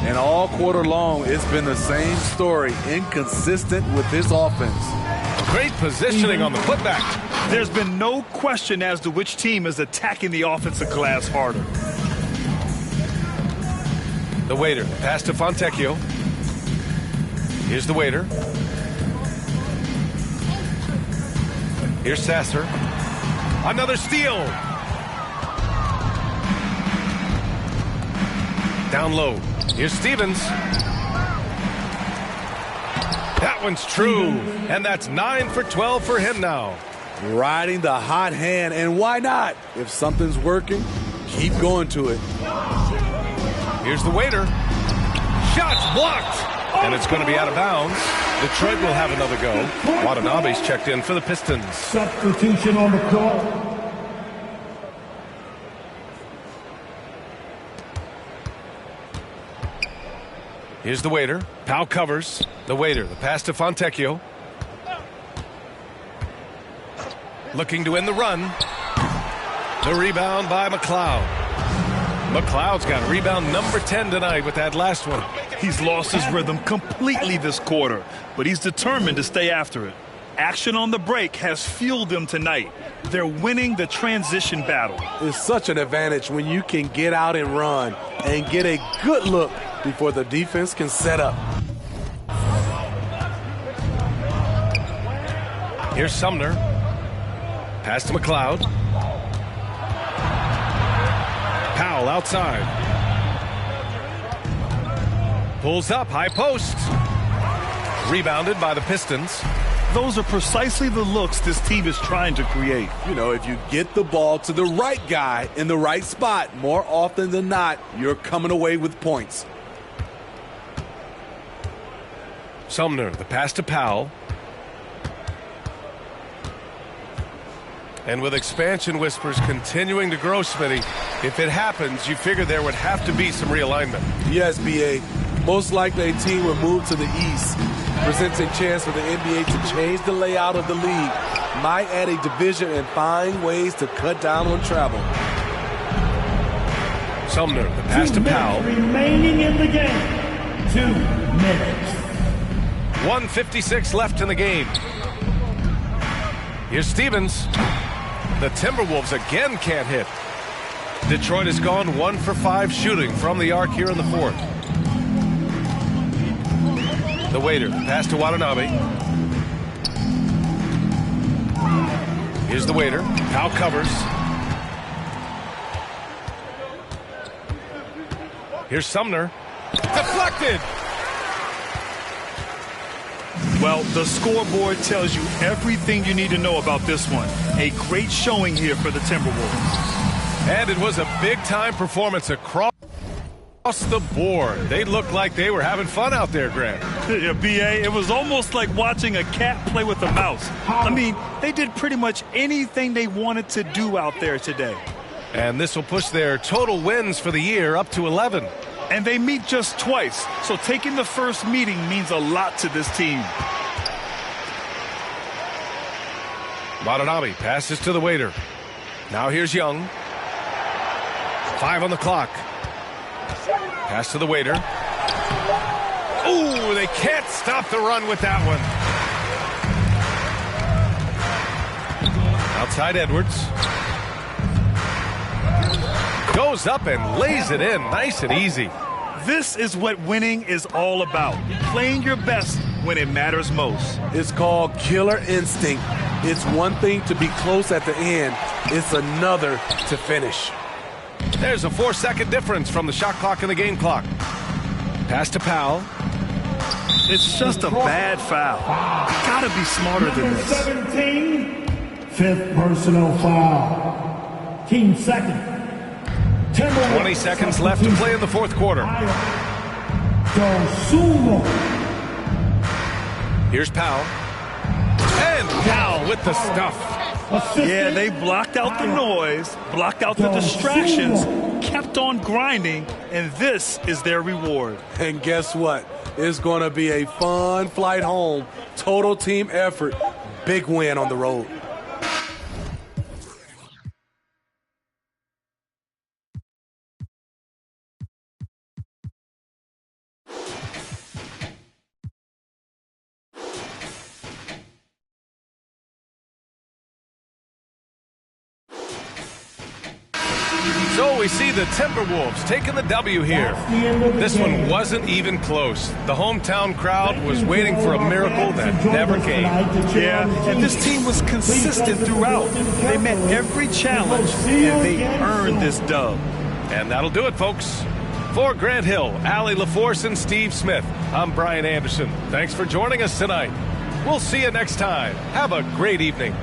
And all quarter long, it's been the same story. Inconsistent with his offense. Great positioning on the putback. There's been no question as to which team is attacking the offensive glass harder. The waiter, pass to Fontecchio. Here's the waiter. Here's Sasser. Another steal. Down low. Here's Stevens. That one's true. And that's 9 for 12 for him now. Riding the hot hand, and why not? If something's working, keep going to it. Here's the waiter. Shots blocked. And it's going to be out of bounds. Detroit will have another go. Watanabe's checked in for the Pistons. Substitution on the court. Here's the waiter. Powell covers. The waiter. The pass to Fontecchio. Looking to win the run. The rebound by McLeod. McLeod's got rebound number 10 tonight with that last one. He's lost his rhythm completely this quarter, but he's determined to stay after it. Action on the break has fueled them tonight. They're winning the transition battle. It's such an advantage when you can get out and run and get a good look before the defense can set up. Here's Sumner. Pass to McLeod. Powell outside. Pulls up, high post. Rebounded by the Pistons. Those are precisely the looks this team is trying to create. You know, if you get the ball to the right guy in the right spot, more often than not, you're coming away with points. Sumner, the pass to Powell. And with expansion whispers continuing to grow, Smitty, if it happens, you figure there would have to be some realignment. Yes, B.A. Most likely a team will move to the east. Presents a chance for the NBA to change the layout of the league. Might add a division and find ways to cut down on travel. Sumner, the pass to Powell. Remaining in the game. 2 minutes. 1:56 left in the game. Here's Stevens. The Timberwolves again can't hit. Detroit has gone 1 for 5 shooting from the arc here in the fourth. The waiter, pass to Watanabe. Here's the waiter. Powell covers. Here's Sumner. Deflected. Well, the scoreboard tells you everything you need to know about this one. A great showing here for the Timberwolves. And it was a big-time performance across the board. They looked like they were having fun out there, Grant. Yeah, B.A., it was almost like watching a cat play with a mouse. I mean, they did pretty much anything they wanted to do out there today. And this will push their total wins for the year up to 11. And they meet just twice, so taking the first meeting means a lot to this team. Watanabe passes to the waiter. Now here's Young. 5 on the clock. Pass to the waiter. Ooh, they can't stop the run with that one. Outside Edwards. Goes up and lays it in nice and easy. This is what winning is all about. Playing your best when it matters most. It's called killer instinct. It's one thing to be close at the end. It's another to finish. There's a 4-second difference from the shot clock and the game clock. Pass to Powell. It's just a bad foul. Gotta be smarter than this. 17, 5th personal foul. Team second. 20 seconds left to play in the fourth quarter. Here's Powell. And Powell with the stuff. Yeah, they blocked out the noise, blocked out the distractions, kept on grinding, and this is their reward. And guess what? It's going to be a fun flight home. Total team effort. Big win on the road. So we see the Timberwolves taking the W here. This one wasn't even close. The hometown crowd was waiting for a miracle that never came. Yeah, and this team was consistent throughout. They met every challenge, and they earned this dub. And that'll do it, folks. For Grant Hill, Allie LaForce, and Steve Smith, I'm Brian Anderson. Thanks for joining us tonight. We'll see you next time. Have a great evening.